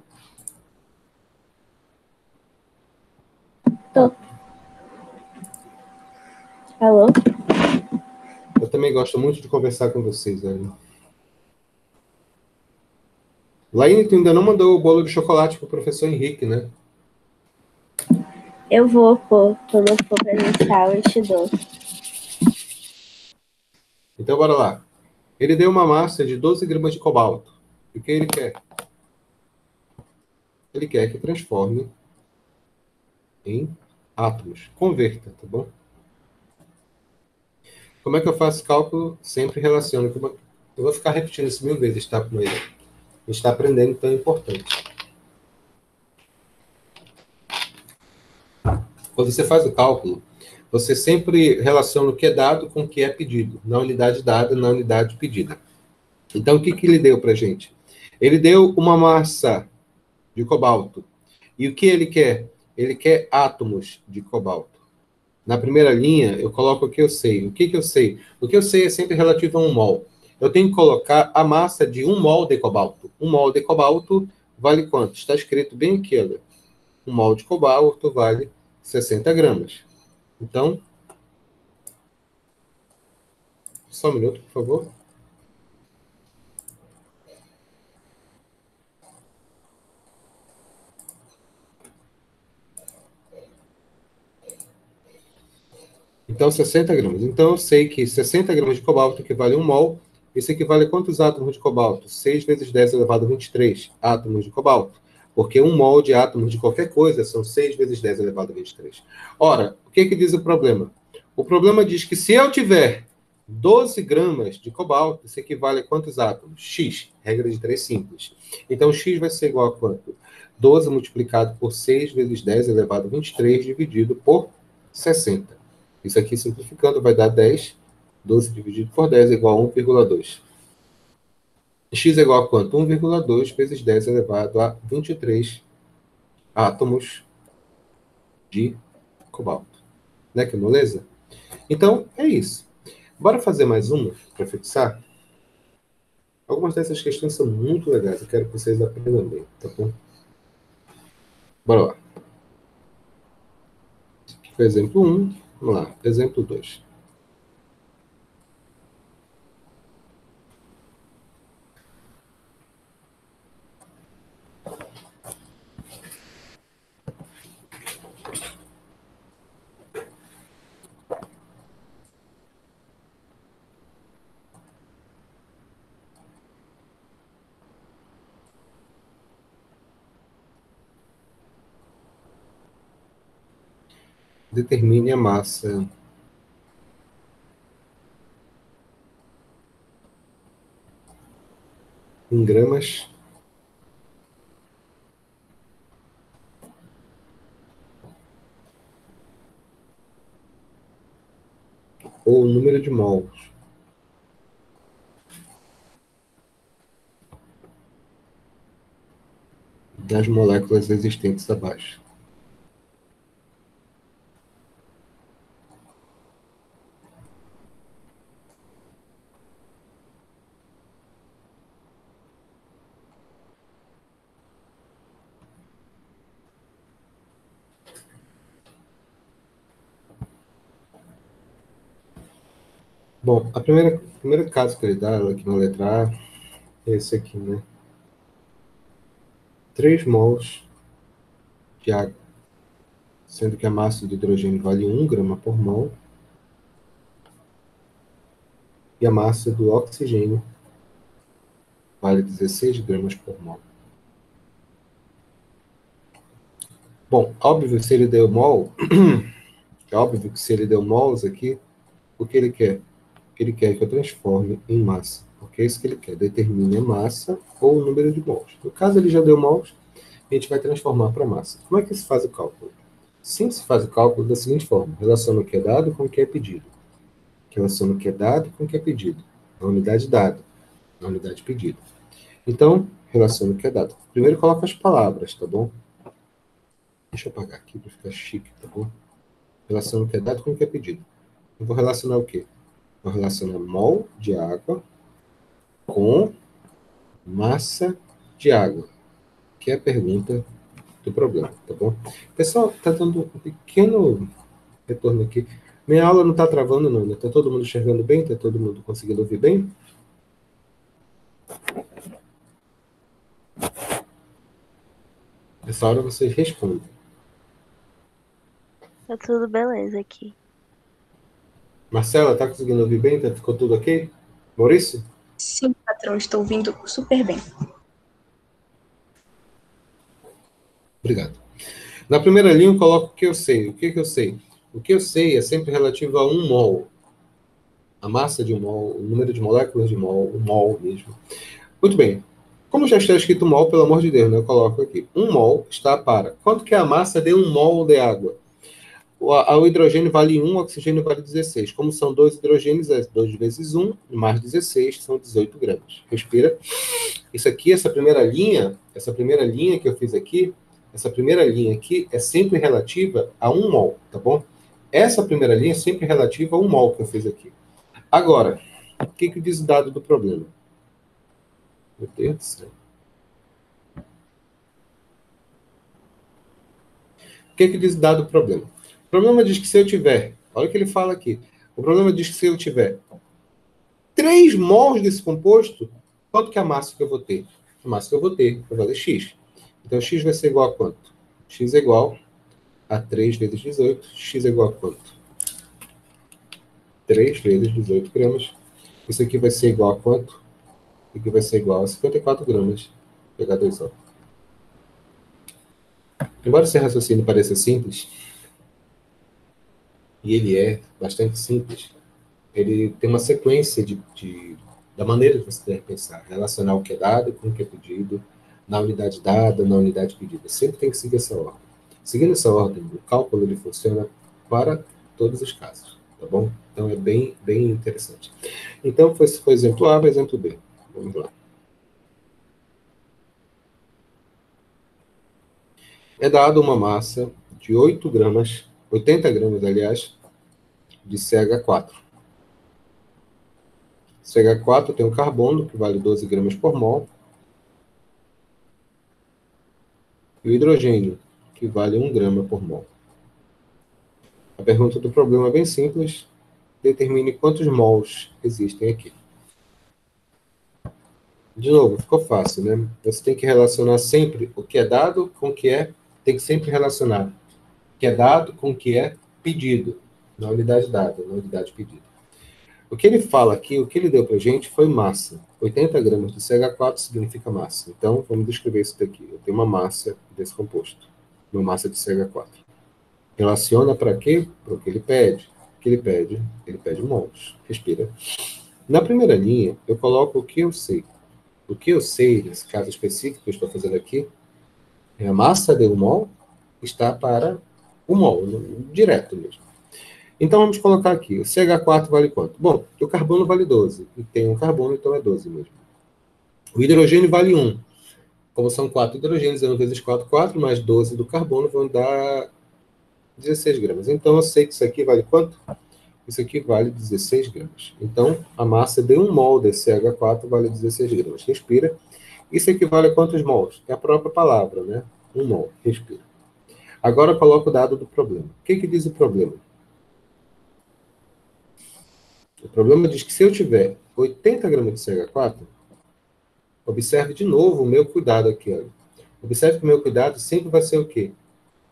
A: Tô. Alô?
B: Eu também gosto muito de conversar com vocês, Laine. Laine, tu ainda não mandou o bolo de chocolate pro professor Henrique, né?
A: Eu vou pôr. Quando eu for presencial, eu te dou.
B: Então, bora lá. Ele deu uma massa de 12 gramas de cobalto. E o que ele quer? Ele quer que transforme em átomos. Converta, tá bom? Como é que eu faço cálculo? Sempre relaciono com uma... Eu vou ficar repetindo isso 1000 vezes, tá? Como ele... A gente está aprendendo, então é importante. Quando você faz o cálculo, você sempre relaciona o que é dado com o que é pedido. Na unidade dada, na unidade pedida. Então, o que ele deu para a gente? Ele deu uma massa de cobalto. E o que ele quer? Ele quer átomos de cobalto. Na primeira linha, eu coloco o que eu sei. O que eu sei? O que eu sei é sempre relativo a 1 mol. Eu tenho que colocar a massa de 1 mol de cobalto. 1 mol de cobalto vale quanto? Está escrito bem aqui, olha. 1 mol de cobalto vale 60 gramas. Então, só um minuto, por favor. Então, 60 gramas. Então, eu sei que 60 gramas de cobalto equivale a 1 mol. Isso equivale a quantos átomos de cobalto? 6 vezes 10 elevado a 23 átomos de cobalto. Porque 1 mol de átomos de qualquer coisa são 6 vezes 10 elevado a 23. Ora, o que diz o problema? O problema diz que se eu tiver 12 gramas de cobalto, isso equivale a quantos átomos? X, regra de 3 simples. Então, X vai ser igual a quanto? 12 multiplicado por 6 vezes 10 elevado a 23 dividido por 60. Isso aqui, simplificando, vai dar 10. 12 dividido por 10 é igual a 1,2. X é igual a quanto? 1,2 vezes 10 elevado a 23 átomos de cobalto. Né, que moleza? Então, é isso. Bora fazer mais uma para fixar? Algumas dessas questões são muito legais. Eu quero que vocês aprendam bem, tá bom? Bora lá. Exemplo 1. Vamos lá. Exemplo 2. determine a massa em gramas ou o número de mols das moléculas existentes abaixo. Bom, o primeiro caso que ele dá aqui na letra A é esse aqui, né? 3 mols de água, sendo que a massa de hidrogênio vale 1 grama por mol e a massa do oxigênio vale 16 gramas por mol. Bom, óbvio, se ele deu mol, é óbvio que se ele deu mols aqui, o que ele quer? Ele quer que eu transforme em massa, porque é isso que ele quer, determine a massa ou o número de mols. No caso, ele já deu mols, a gente vai transformar para massa. Como é que se faz o cálculo? Sempre se faz o cálculo da seguinte forma: relaciona o que é dado com o que é pedido. Relaciona o que é dado com o que é pedido. Na unidade dada, na unidade pedida. Então, relaciona o que é dado. Primeiro coloca as palavras, tá bom? Deixa eu apagar aqui para ficar chique, tá bom? Relaciona o que é dado com o que é pedido. Eu vou relacionar o quê? Vou relacionar mol de água com massa de água, que é a pergunta do problema, tá bom? Pessoal, tá dando um pequeno retorno aqui. Minha aula não tá travando, não, né? Tá todo mundo enxergando bem? Tá todo mundo conseguindo ouvir bem? Nessa hora vocês respondem.
A: Tá tudo beleza aqui.
B: Marcela, tá conseguindo ouvir bem? Ficou tudo ok? Maurício?
D: Sim, patrão, estou ouvindo super bem.
B: Obrigado. Na primeira linha eu coloco o que eu sei. O que eu sei? O que eu sei é sempre relativo a 1 mol. A massa de 1 mol, o número de moléculas de mol, o mol mesmo. Muito bem. Como já está escrito mol, pelo amor de Deus, né? Eu coloco aqui. 1 mol está para... Quanto que é a massa de 1 mol de água? O hidrogênio vale 1, o oxigênio vale 16. Como são 2 hidrogênios, é 2 vezes 1, mais 16, são 18 gramas. Respira. Isso aqui, essa primeira linha que eu fiz aqui, essa primeira linha aqui é sempre relativa a 1 mol, tá bom? Essa primeira linha é sempre relativa a 1 mol que eu fiz aqui. Agora, o que diz o dado do problema? Meu Deus do céu. O que diz o dado do problema? O problema diz que se eu tiver, olha o que ele fala aqui, o problema diz que se eu tiver 3 mols desse composto, quanto que é a massa que eu vou ter? A massa que eu vou ter vai valer x. Então, x vai ser igual a quanto? X é igual a 3 vezes 18. X é igual a quanto? 3 vezes 18 gramas. Isso aqui vai ser igual a quanto? Isso aqui vai ser igual a 54 gramas. Vou pegar 2O. Embora esse raciocínio pareça simples, e ele é bastante simples, ele tem uma sequência da maneira de você deve pensar, relacionar o que é dado com o que é pedido, na unidade dada, na unidade pedida. Sempre tem que seguir essa ordem. Seguindo essa ordem, o cálculo ele funciona para todos os casos, tá bom? Então é bem interessante. Então foi exemplo A, foi exemplo B. Vamos lá. É dado uma massa de 80 gramas, aliás, de CH4. CH4 tem um carbono, que vale 12 gramas por mol, e o hidrogênio, que vale 1 grama por mol. A pergunta do problema é bem simples. Determine quantos mols existem aqui. De novo, ficou fácil, né? Você tem que relacionar sempre o que é dado com o que é... Tem que sempre relacionar o que é dado com o que é pedido. Na unidade dada, na unidade pedida. O que ele fala aqui, o que ele deu para a gente foi massa. 80 gramas de CH4 significa massa. Então, vamos descrever isso daqui. Eu tenho uma massa desse composto. Uma massa de CH4. Relaciona para quê? Para o que ele pede. O que ele pede mols. Respira. Na primeira linha, eu coloco o que eu sei. O que eu sei, nesse caso específico que eu estou fazendo aqui, é a massa de um mol está para o mol, direto mesmo. Então, vamos colocar aqui. O CH4 vale quanto? Bom, o carbono vale 12. E tem um carbono, então é 12 mesmo. O hidrogênio vale 1. Como são 4 hidrogênios, 1 vezes 4, 4, mais 12 do carbono vão dar 16 gramas. Então, eu sei que isso aqui vale quanto? Isso aqui vale 16 gramas. Então, a massa de um mol de CH4 vale 16 gramas. Respira. Isso equivale a quantos mols? É a própria palavra, né? 1 mol. Respira. Agora, eu coloco o dado do problema. O que diz o problema? O problema diz que se eu tiver 80 gramas de CH4, observe de novo o meu cuidado aqui. Olha. Observe que o meu cuidado sempre vai ser o quê?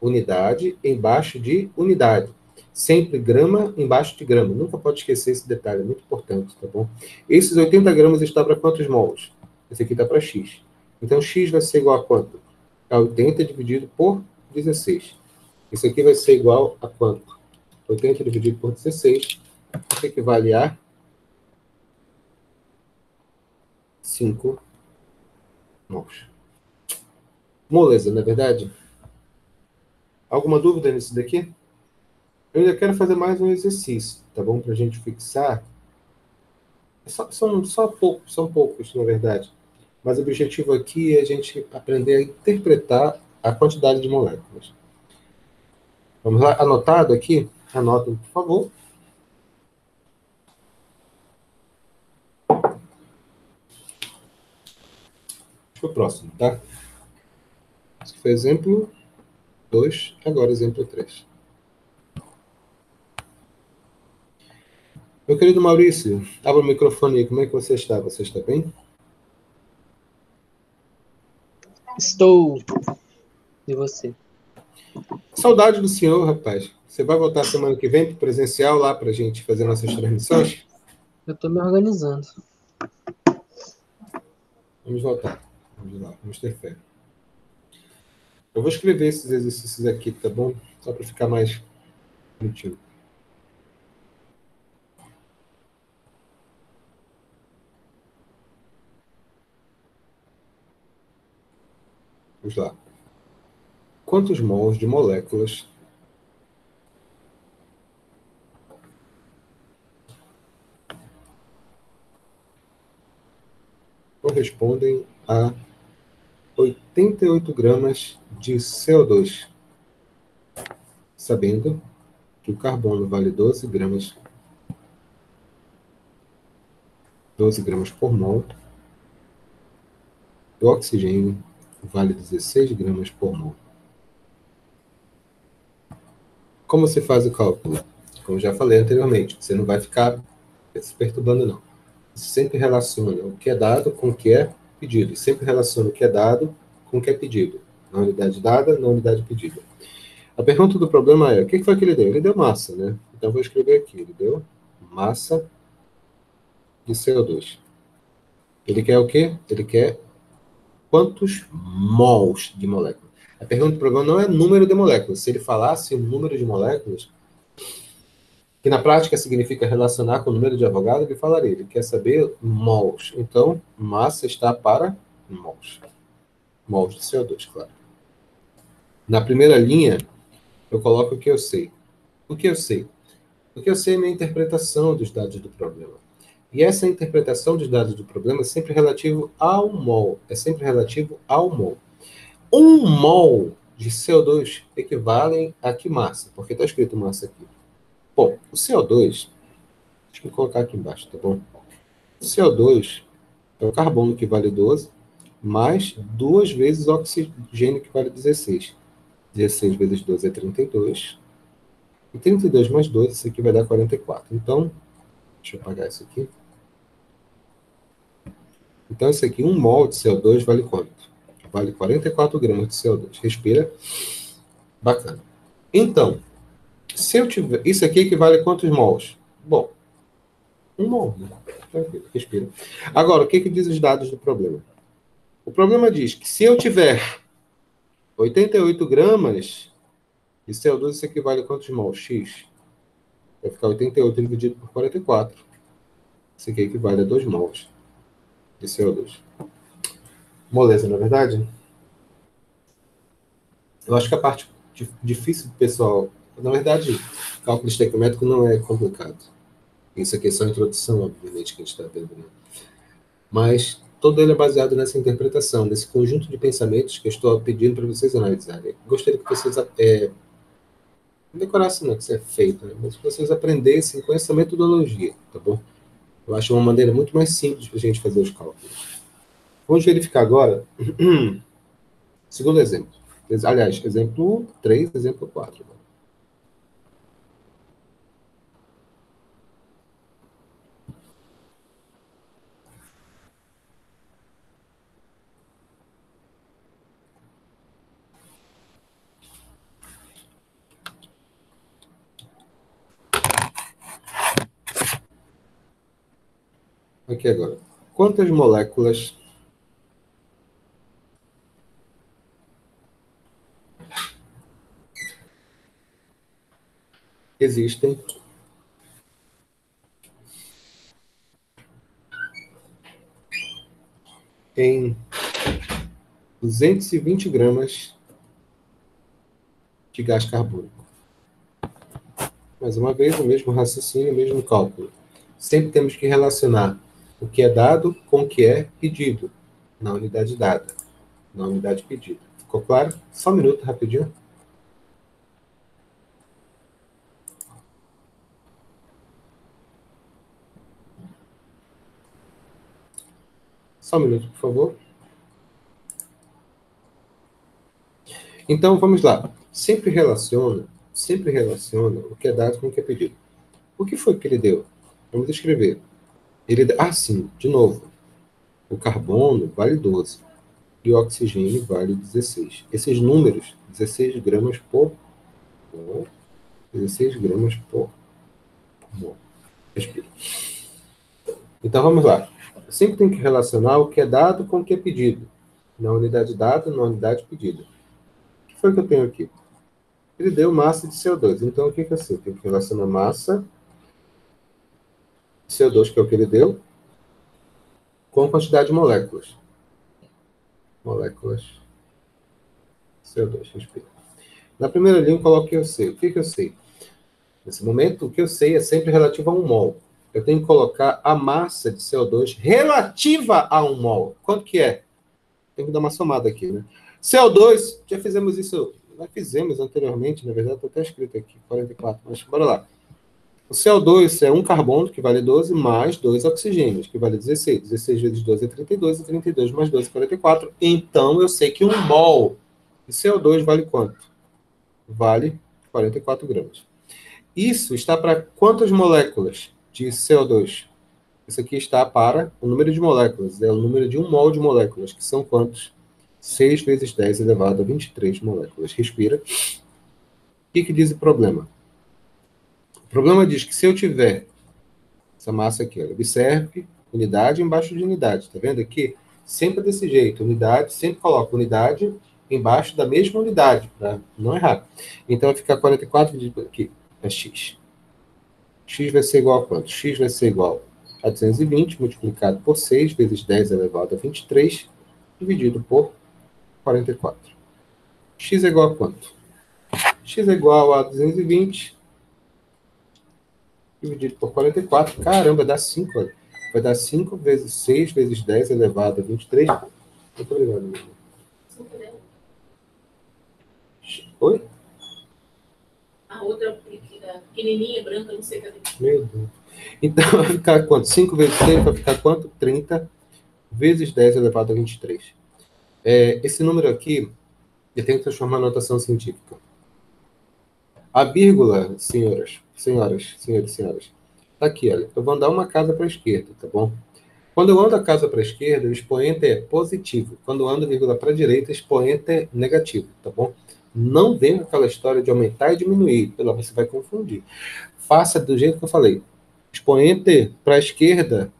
B: Unidade embaixo de unidade. Sempre grama embaixo de grama. Nunca pode esquecer esse detalhe, é muito importante, tá bom? Esses 80 gramas está para quantos mols? Esse aqui está para X. Então, X vai ser igual a quanto? A 80 dividido por 16. Isso aqui vai ser igual a quanto? 80 dividido por 16, que equivale a 5 mols. Moleza, não é verdade? Alguma dúvida nisso daqui? Eu ainda quero fazer mais um exercício, tá bom? Para a gente fixar. São poucos, na verdade. Mas o objetivo aqui é a gente aprender a interpretar a quantidade de moléculas. Vamos lá? Anotado aqui? Anotem, por favor. Para o próximo, tá? Esse foi exemplo 2, agora exemplo 3. Meu querido Maurício, abra o microfone aí. Como é que você está? Você está bem?
E: Estou. E você?
B: Saudade do senhor, rapaz. Você vai voltar semana que vem para presencial lá para a gente fazer nossas transmissões?
E: Eu estou me organizando.
B: Vamos voltar. Vamos lá, vamos ter fé. Eu vou escrever esses exercícios aqui, tá bom? Só para ficar mais bonitinho. Vamos lá. Quantos mols de moléculas correspondem a 88 gramas de CO2, sabendo que o carbono vale 12 gramas por mol, o oxigênio vale 16 gramas por mol. Como se faz o cálculo? Como já falei anteriormente, você não vai ficar se perturbando, não. Você sempre relaciona o que é dado com o que é pedido. E sempre relaciona o que é dado com o que é pedido. Na unidade dada, na unidade pedida. A pergunta do problema é, o que foi que ele deu? Ele deu massa, né? Então, eu vou escrever aqui. Ele deu massa de CO2. Ele quer o quê? Ele quer quantos mols de molécula. A pergunta do problema não é número de moléculas. Se ele falasse o número de moléculas, que na prática significa relacionar com o número de Avogadro, ele falaria, ele quer saber mols. Então, massa está para mols. Mols de CO2, claro. Na primeira linha, eu coloco o que eu sei. O que eu sei? O que eu sei é a minha interpretação dos dados do problema. E essa interpretação dos dados do problema é sempre relativo ao mol. É sempre relativo ao mol. 1 mol de CO2 equivale a que massa? Porque está escrito massa aqui. Bom, o CO2, deixa eu colocar aqui embaixo, tá bom? O CO2 é o carbono que vale 12, mais 2 vezes o oxigênio que vale 16. 16 vezes 12 é 32. E 32 mais 12, isso aqui vai dar 44. Então, deixa eu apagar isso aqui. Então, isso aqui, 1 mol de CO2 vale quanto? Vale 44 gramas de CO2. Respira. Bacana. Então, se eu tiver... Isso aqui equivale a quantos mols? Bom, 1 mol. Né? Tranquilo, respira. Agora, o que diz os dados do problema? O problema diz que se eu tiver 88 gramas E CO2 isso equivale a quantos mols? X. Vai ficar 88 dividido por 44. Isso aqui equivale a 2 mols de CO2. Moleza, não é verdade? Eu acho que a parte difícil do pessoal... Na verdade, cálculo estequiométrico não é complicado. Isso aqui é só a introdução, obviamente, que a gente está vendo, né? Mas todo ele é baseado nessa interpretação, nesse conjunto de pensamentos que eu estou pedindo para vocês analisarem. Gostaria que vocês não decorassem, não, que isso é feito, né? Mas que vocês aprendessem com essa metodologia, tá bom? Eu acho uma maneira muito mais simples para a gente fazer os cálculos. Vamos verificar agora. Segundo exemplo. Aliás, exemplo 3, exemplo 4. Aqui agora. Quantas moléculas existem em 220 gramas de gás carbônico? Mais uma vez, o mesmo raciocínio, o mesmo cálculo. Sempre temos que relacionar o que é dado com o que é pedido na unidade dada, na unidade pedida. Ficou claro? Só um minuto, rapidinho. Só um minuto, por favor. Então, vamos lá. Sempre relaciona o que é dado com o que é pedido. O que foi que ele deu? Vamos escrever. Sim, de novo. O carbono vale 12 e o oxigênio vale 16. Esses números, 16 gramas por mol, 16 gramas por mol. Respira. Então, vamos lá. Sempre tem que relacionar o que é dado com o que é pedido. Na unidade dada, na unidade pedida. O que foi que eu tenho aqui? Ele deu massa de CO2. Então, o que é assim? Tem que relacionar massa de CO2, que é o que ele deu, com a quantidade de moléculas. Moléculas CO2, respira. Na primeira linha, eu coloco o que eu sei. O que eu sei? Nesse momento, o que eu sei é sempre relativo a 1 mol. Eu tenho que colocar a massa de CO2 relativa a 1 mol. Quanto que é? Tem que dar uma somada aqui, né? CO2, já fizemos isso, nós fizemos anteriormente, na verdade, está até escrito aqui, 44, mas bora lá. O CO2 é um carbono, que vale 12, mais 2 oxigênios, que vale 16. 16 vezes 12 é 32, e 32 mais 12 é 44. Então, eu sei que 1 mol de CO2 vale quanto? Vale 44 gramas. Isso está para quantas moléculas de CO2? Isso aqui está para o número de moléculas, é o número de 1 mol de moléculas, que são quantos? 6 vezes 10 elevado a 23 moléculas. Respira. O que diz o problema? O problema diz que se eu tiver essa massa aqui, ó, observe unidade embaixo de unidade, tá vendo aqui? Sempre desse jeito, unidade, sempre coloca unidade embaixo da mesma unidade, para não errar. Então vai ficar 44 dividido aqui, é x. X vai ser igual a quanto? X vai ser igual a 220 multiplicado por 6 vezes 10 elevado a 23 dividido por 44. X é igual a quanto? X é igual a 220 dividido por 44. Caramba, dá 5. Olha. Vai dar 5 vezes 6 vezes 10 elevado a 23. Muito obrigado, meu irmão. Oi?
F: A outra pequenininha, branca, não sei cadê.
B: Meu Deus. Então vai ficar quanto? 5 vezes 6 vai ficar quanto? 30 vezes 10 elevado a 23. Esse número aqui, eu tenho que transformar em notação científica. A vírgula, senhores, tá aqui, olha. Eu vou andar uma casa para a esquerda, tá bom? Quando eu ando a casa para a esquerda, o expoente é positivo. Quando eu ando vírgula para a direita, o expoente é negativo, tá bom? Não vem aquela história de aumentar e diminuir, pela você vai confundir. Faça do jeito que eu falei. Expoente para a esquerda,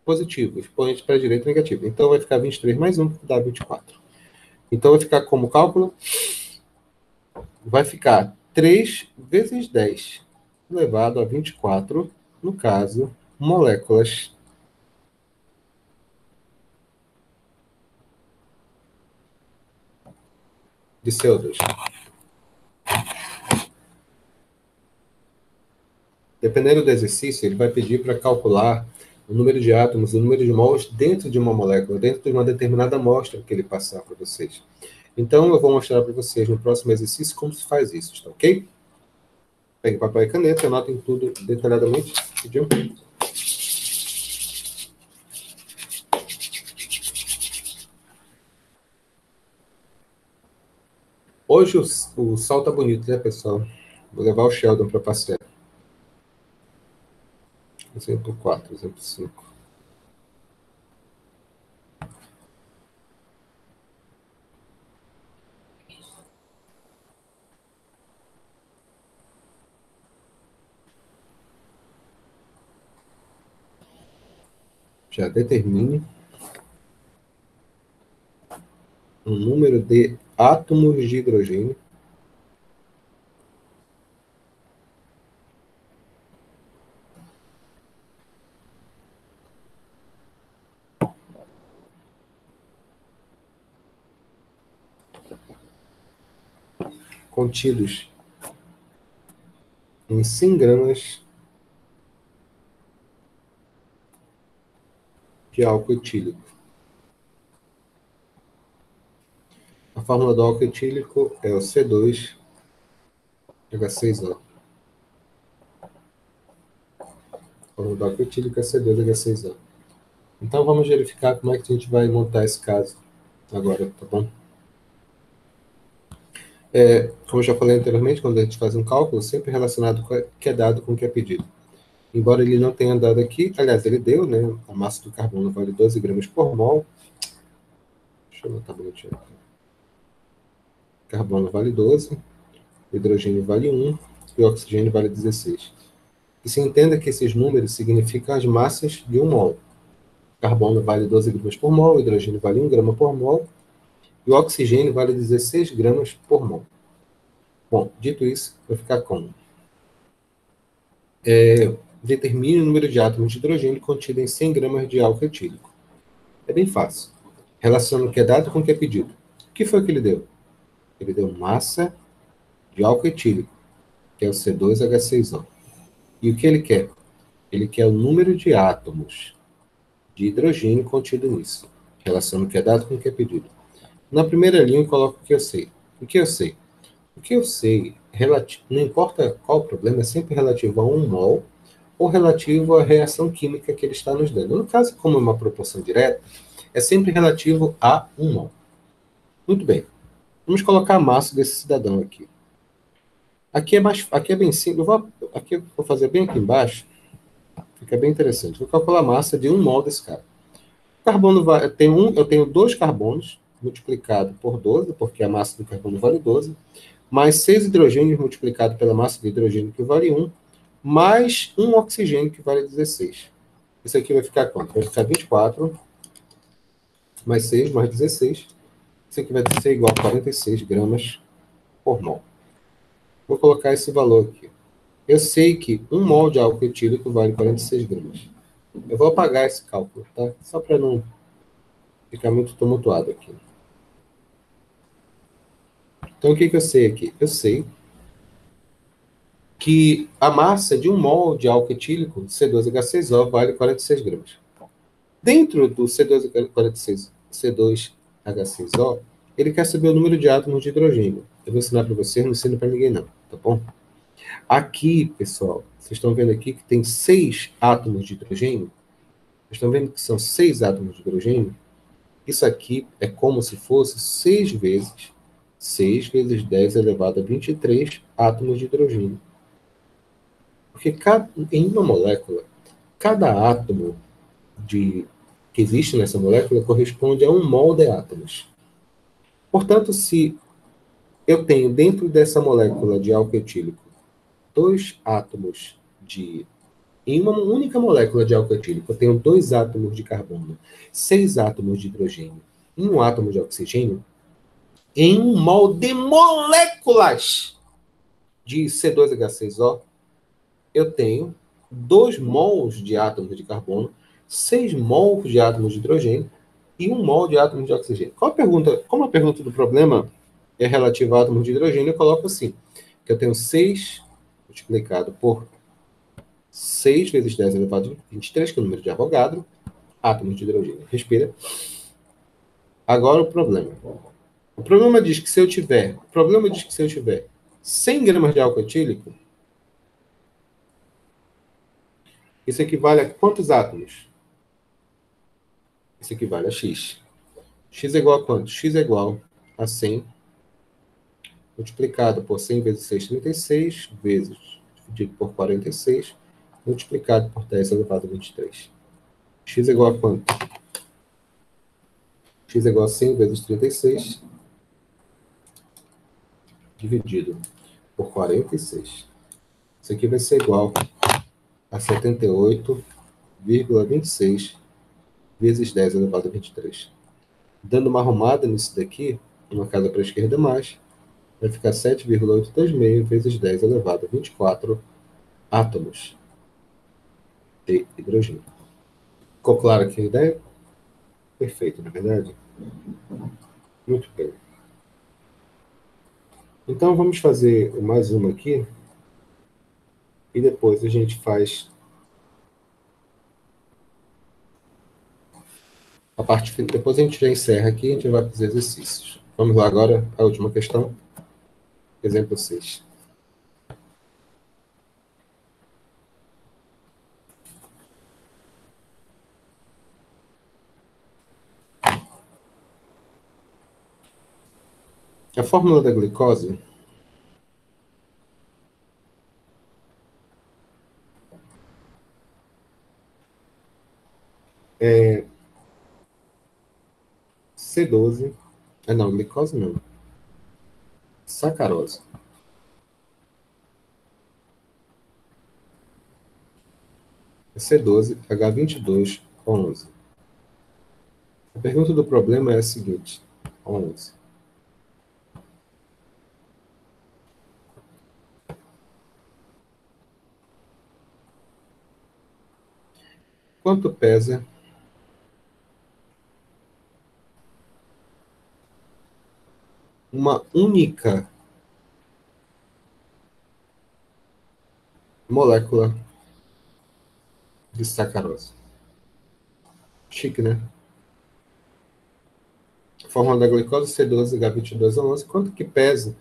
B: positivo. Expoente para a direita, negativo. Então vai ficar 23 mais 1, que dá 24. Então vai ficar como cálculo? vai ficar 3 vezes 10 elevado a 24, no caso, moléculas de CO2. Dependendo do exercício, ele vai pedir para calcular o número de átomos, o número de mols dentro de uma molécula, dentro de uma determinada amostra que ele passar para vocês. Então, eu vou mostrar para vocês no próximo exercício como se faz isso, tá ok? Peguem papel e caneta, anotem tudo detalhadamente. Pediu? Hoje o sol tá bonito, né, pessoal? Vou levar o Sheldon para passear. Exemplo 4, exemplo 5. Já determine o número de átomos de hidrogênio contidos em 100 gramas de álcool etílico. A fórmula do álcool etílico é o C2H6O. A fórmula do álcool etílico é C2H6O. Então vamos verificar como é que a gente vai montar esse caso agora, tá bom? Como eu já falei anteriormente, quando a gente faz um cálculo, sempre relacionado com o que é dado com o que é pedido. Embora ele não tenha dado aqui, aliás, ele deu, né? A massa do carbono vale 12 gramas por mol. Deixa eu anotar bonitinho. Carbono vale 12, hidrogênio vale 1 e oxigênio vale 16. E se entenda que esses números significam as massas de um mol. Carbono vale 12 gramas por mol, hidrogênio vale 1 grama por mol e o oxigênio vale 16 gramas por mol. Bom, dito isso, vai ficar como? Determine o número de átomos de hidrogênio contido em 100 gramas de álcool etílico. É bem fácil. Relaciona o que é dado com o que é pedido. O que foi que ele deu? Ele deu massa de álcool etílico, que é o C2H6O. E o que ele quer? Ele quer o número de átomos de hidrogênio contido nisso. Relaciona o que é dado com o que é pedido. Na primeira linha, eu coloco o que eu sei. O que eu sei? O que eu sei, não importa qual o problema, é sempre relativo a 1 mol ou relativo à reação química que ele está nos dando. No caso, como é uma proporção direta, é sempre relativo a 1 mol. Muito bem. Vamos colocar a massa desse cidadão aqui. Aqui é bem simples. Eu vou fazer bem aqui embaixo. Fica bem interessante. Vou calcular a massa de 1 mol desse cara. O carbono eu tenho 2 carbonos multiplicado por 12, porque a massa do carbono vale 12, mais 6 hidrogênios multiplicado pela massa de hidrogênio, que vale 1, mais 1 oxigênio, que vale 16. Isso aqui vai ficar quanto? Vai ficar 24, mais 6, mais 16. Isso aqui vai ser igual a 46 gramas por mol. Vou colocar esse valor aqui. Eu sei que 1 mol de álcool etílico vale 46 gramas. Eu vou apagar esse cálculo, tá? Só para não ficar muito tumultuado aqui. Então, o que eu sei aqui? Eu sei que a massa de 1 mol de álcool etílico, C2H6O, vale 46 gramas. Dentro do C2H6O, ele quer saber o número de átomos de hidrogênio. Eu vou ensinar para você, não ensino para ninguém não, tá bom? Aqui, pessoal, vocês estão vendo aqui que tem 6 átomos de hidrogênio? Vocês estão vendo que são 6 átomos de hidrogênio? Isso aqui é como se fosse 6 vezes 10 elevado a 23 átomos de hidrogênio. Porque em uma molécula, cada átomo que existe nessa molécula corresponde a 1 mol de átomos. Portanto, se eu tenho dentro dessa molécula de álcool etílico 2 átomos em uma única molécula de álcool etílico, eu tenho 2 átomos de carbono, 6 átomos de hidrogênio e 1 átomo de oxigênio, em 1 mol de moléculas de C2H6O, eu tenho 2 mols de átomos de carbono, 6 mols de átomos de hidrogênio e 1 mol de átomos de oxigênio. Como a pergunta do problema é relativa a átomos de hidrogênio, eu coloco assim, que eu tenho 6 multiplicado por 6 vezes 10 elevado a 23, que é o número de Avogadro, átomos de hidrogênio. Respira. Agora o problema. O problema diz que se eu tiver 100 gramas de álcool etílico, isso equivale a quantos átomos? Isso equivale a X. X é igual a quanto? X é igual a 100 multiplicado por 100 vezes 6, 36, vezes dividido por 46, multiplicado por 10 elevado a 23. X é igual a quanto? X é igual a 100 vezes 36, dividido por 46. Isso aqui vai ser igual a 78,26 vezes 10 elevado a 23. Dando uma arrumada nisso daqui, uma casa para a esquerda mais, vai ficar 7,826 vezes 10 elevado a 24 átomos de hidrogênio. Ficou claro aqui a ideia? Perfeito, não é verdade? Muito bem. Então, vamos fazer mais uma aqui. E depois a gente faz a parte final. Depois a gente já encerra aqui e a gente vai para os exercícios. Vamos lá agora, a última questão. Exemplo 6. A fórmula da glicose é C12. Não, glicose não. Sacarose. É C12H22O11. A pergunta do problema é a seguinte. 11. Quanto pesa uma única molécula de sacarose? Chique, né? A fórmula da glicose C12H22O11. Quanto que pesa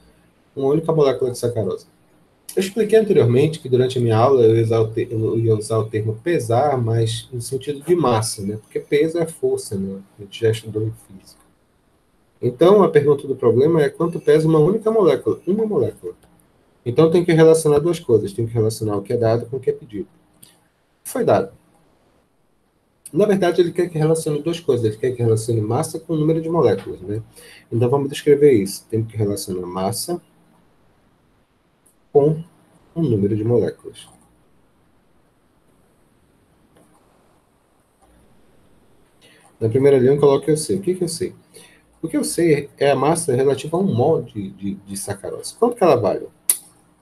B: uma única molécula de sacarose? Eu expliquei anteriormente que durante a minha aula eu ia usar o termo pesar, mas no sentido de massa, né? Porque peso é força, né? A gente já estudou em física. Então, a pergunta do problema é quanto pesa uma única molécula? Uma molécula. Então, tem que relacionar duas coisas. Tem que relacionar o que é dado com o que é pedido. Foi dado. Na verdade, ele quer que relacione duas coisas. Ele quer que relacione massa com o número de moléculas, né? Então, vamos descrever isso. Tem que relacionar massa com o número de moléculas. Na primeira linha, eu coloco eu sei. O que eu sei? O que eu sei é a massa relativa a 1 mol de sacarose. Quanto que ela vale?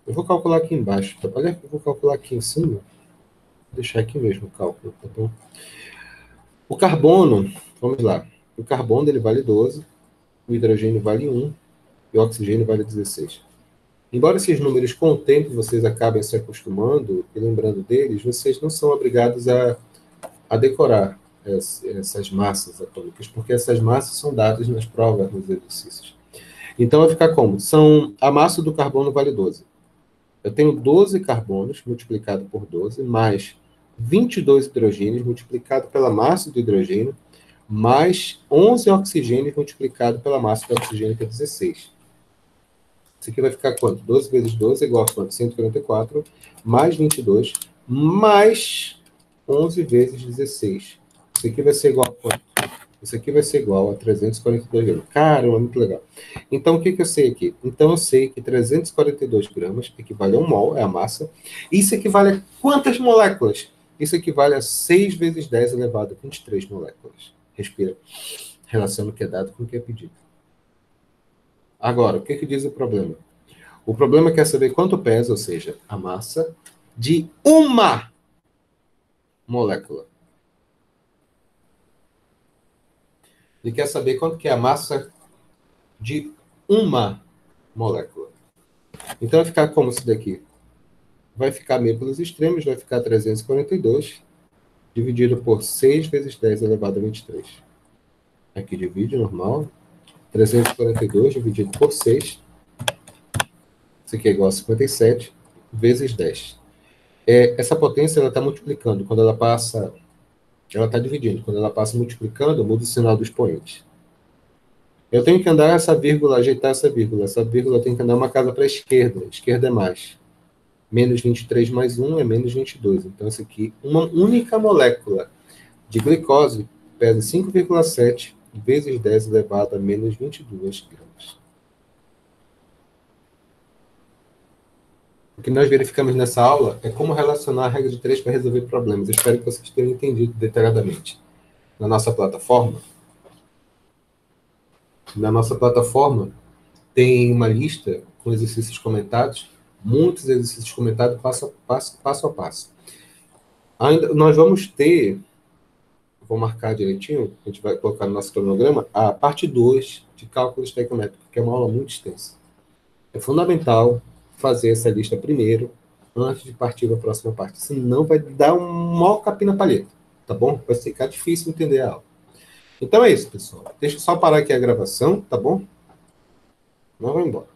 B: Eu vou calcular aqui embaixo. Olha, eu vou calcular aqui em cima. Vou deixar aqui mesmo o cálculo, tá bom? O carbono, vamos lá. O carbono ele vale 12, o hidrogênio vale 1 e o oxigênio vale 16. Embora esses números com o tempo vocês acabem se acostumando e lembrando deles, vocês não são obrigados a decorar essas massas atômicas, porque essas massas são dadas nas provas, nos exercícios. Então vai ficar como? A massa do carbono vale 12. Eu tenho 12 carbonos multiplicado por 12, mais 22 hidrogênios multiplicado pela massa do hidrogênio, mais 11 oxigênios multiplicado pela massa do oxigênio, que é 16. Isso aqui vai ficar quanto? 12 vezes 12 é igual a quanto? 144, mais 22, mais 11 vezes 16. Isso aqui vai ser igual a quanto? Isso aqui vai ser igual a 342 gramas. Caramba, muito legal. Então, o que eu sei aqui? Então, eu sei que 342 gramas equivale a 1 mol, é a massa. Isso equivale a quantas moléculas? Isso equivale a 6 vezes 10 elevado a 23 moléculas. Respira. Relaciona o que é dado com o que é pedido. Agora, o que diz o problema? O problema quer saber quanto pesa, ou seja, a massa de uma molécula. Ele quer saber quanto que é a massa de uma molécula. Então, vai ficar como isso daqui? Vai ficar meio pelos extremos, vai ficar 342, dividido por 6 vezes 10 elevado a 23. Aqui divide, normal. 342 dividido por 6. Isso aqui é igual a 57 vezes 10. Essa potência ela está multiplicando. Quando ela passa, ela está dividindo. Quando ela passa multiplicando, muda o sinal do expoente. Eu tenho que andar essa vírgula, ajeitar essa vírgula. Essa vírgula tem que andar uma casa para a esquerda. A esquerda é mais. Menos 23 mais 1 é menos 22. Então, isso aqui, uma única molécula de glicose pesa 5,7 vezes 10 elevado a menos 22 gramas. O que nós verificamos nessa aula é como relacionar a regra de 3 para resolver problemas. Eu espero que vocês tenham entendido detalhadamente. Na nossa plataforma tem uma lista com exercícios comentados, muitos exercícios comentados passo a passo. Ainda, nós vamos ter, vou marcar direitinho, a gente vai colocar no nosso cronograma, a parte 2 de cálculo estequiométrico, que é uma aula muito extensa. É fundamental fazer essa lista primeiro, antes de partir para a próxima parte. Senão vai dar um maior capim na palheta, tá bom? Vai ficar difícil entender a aula. Então é isso, pessoal. Deixa eu só parar aqui a gravação, tá bom? Não vai embora.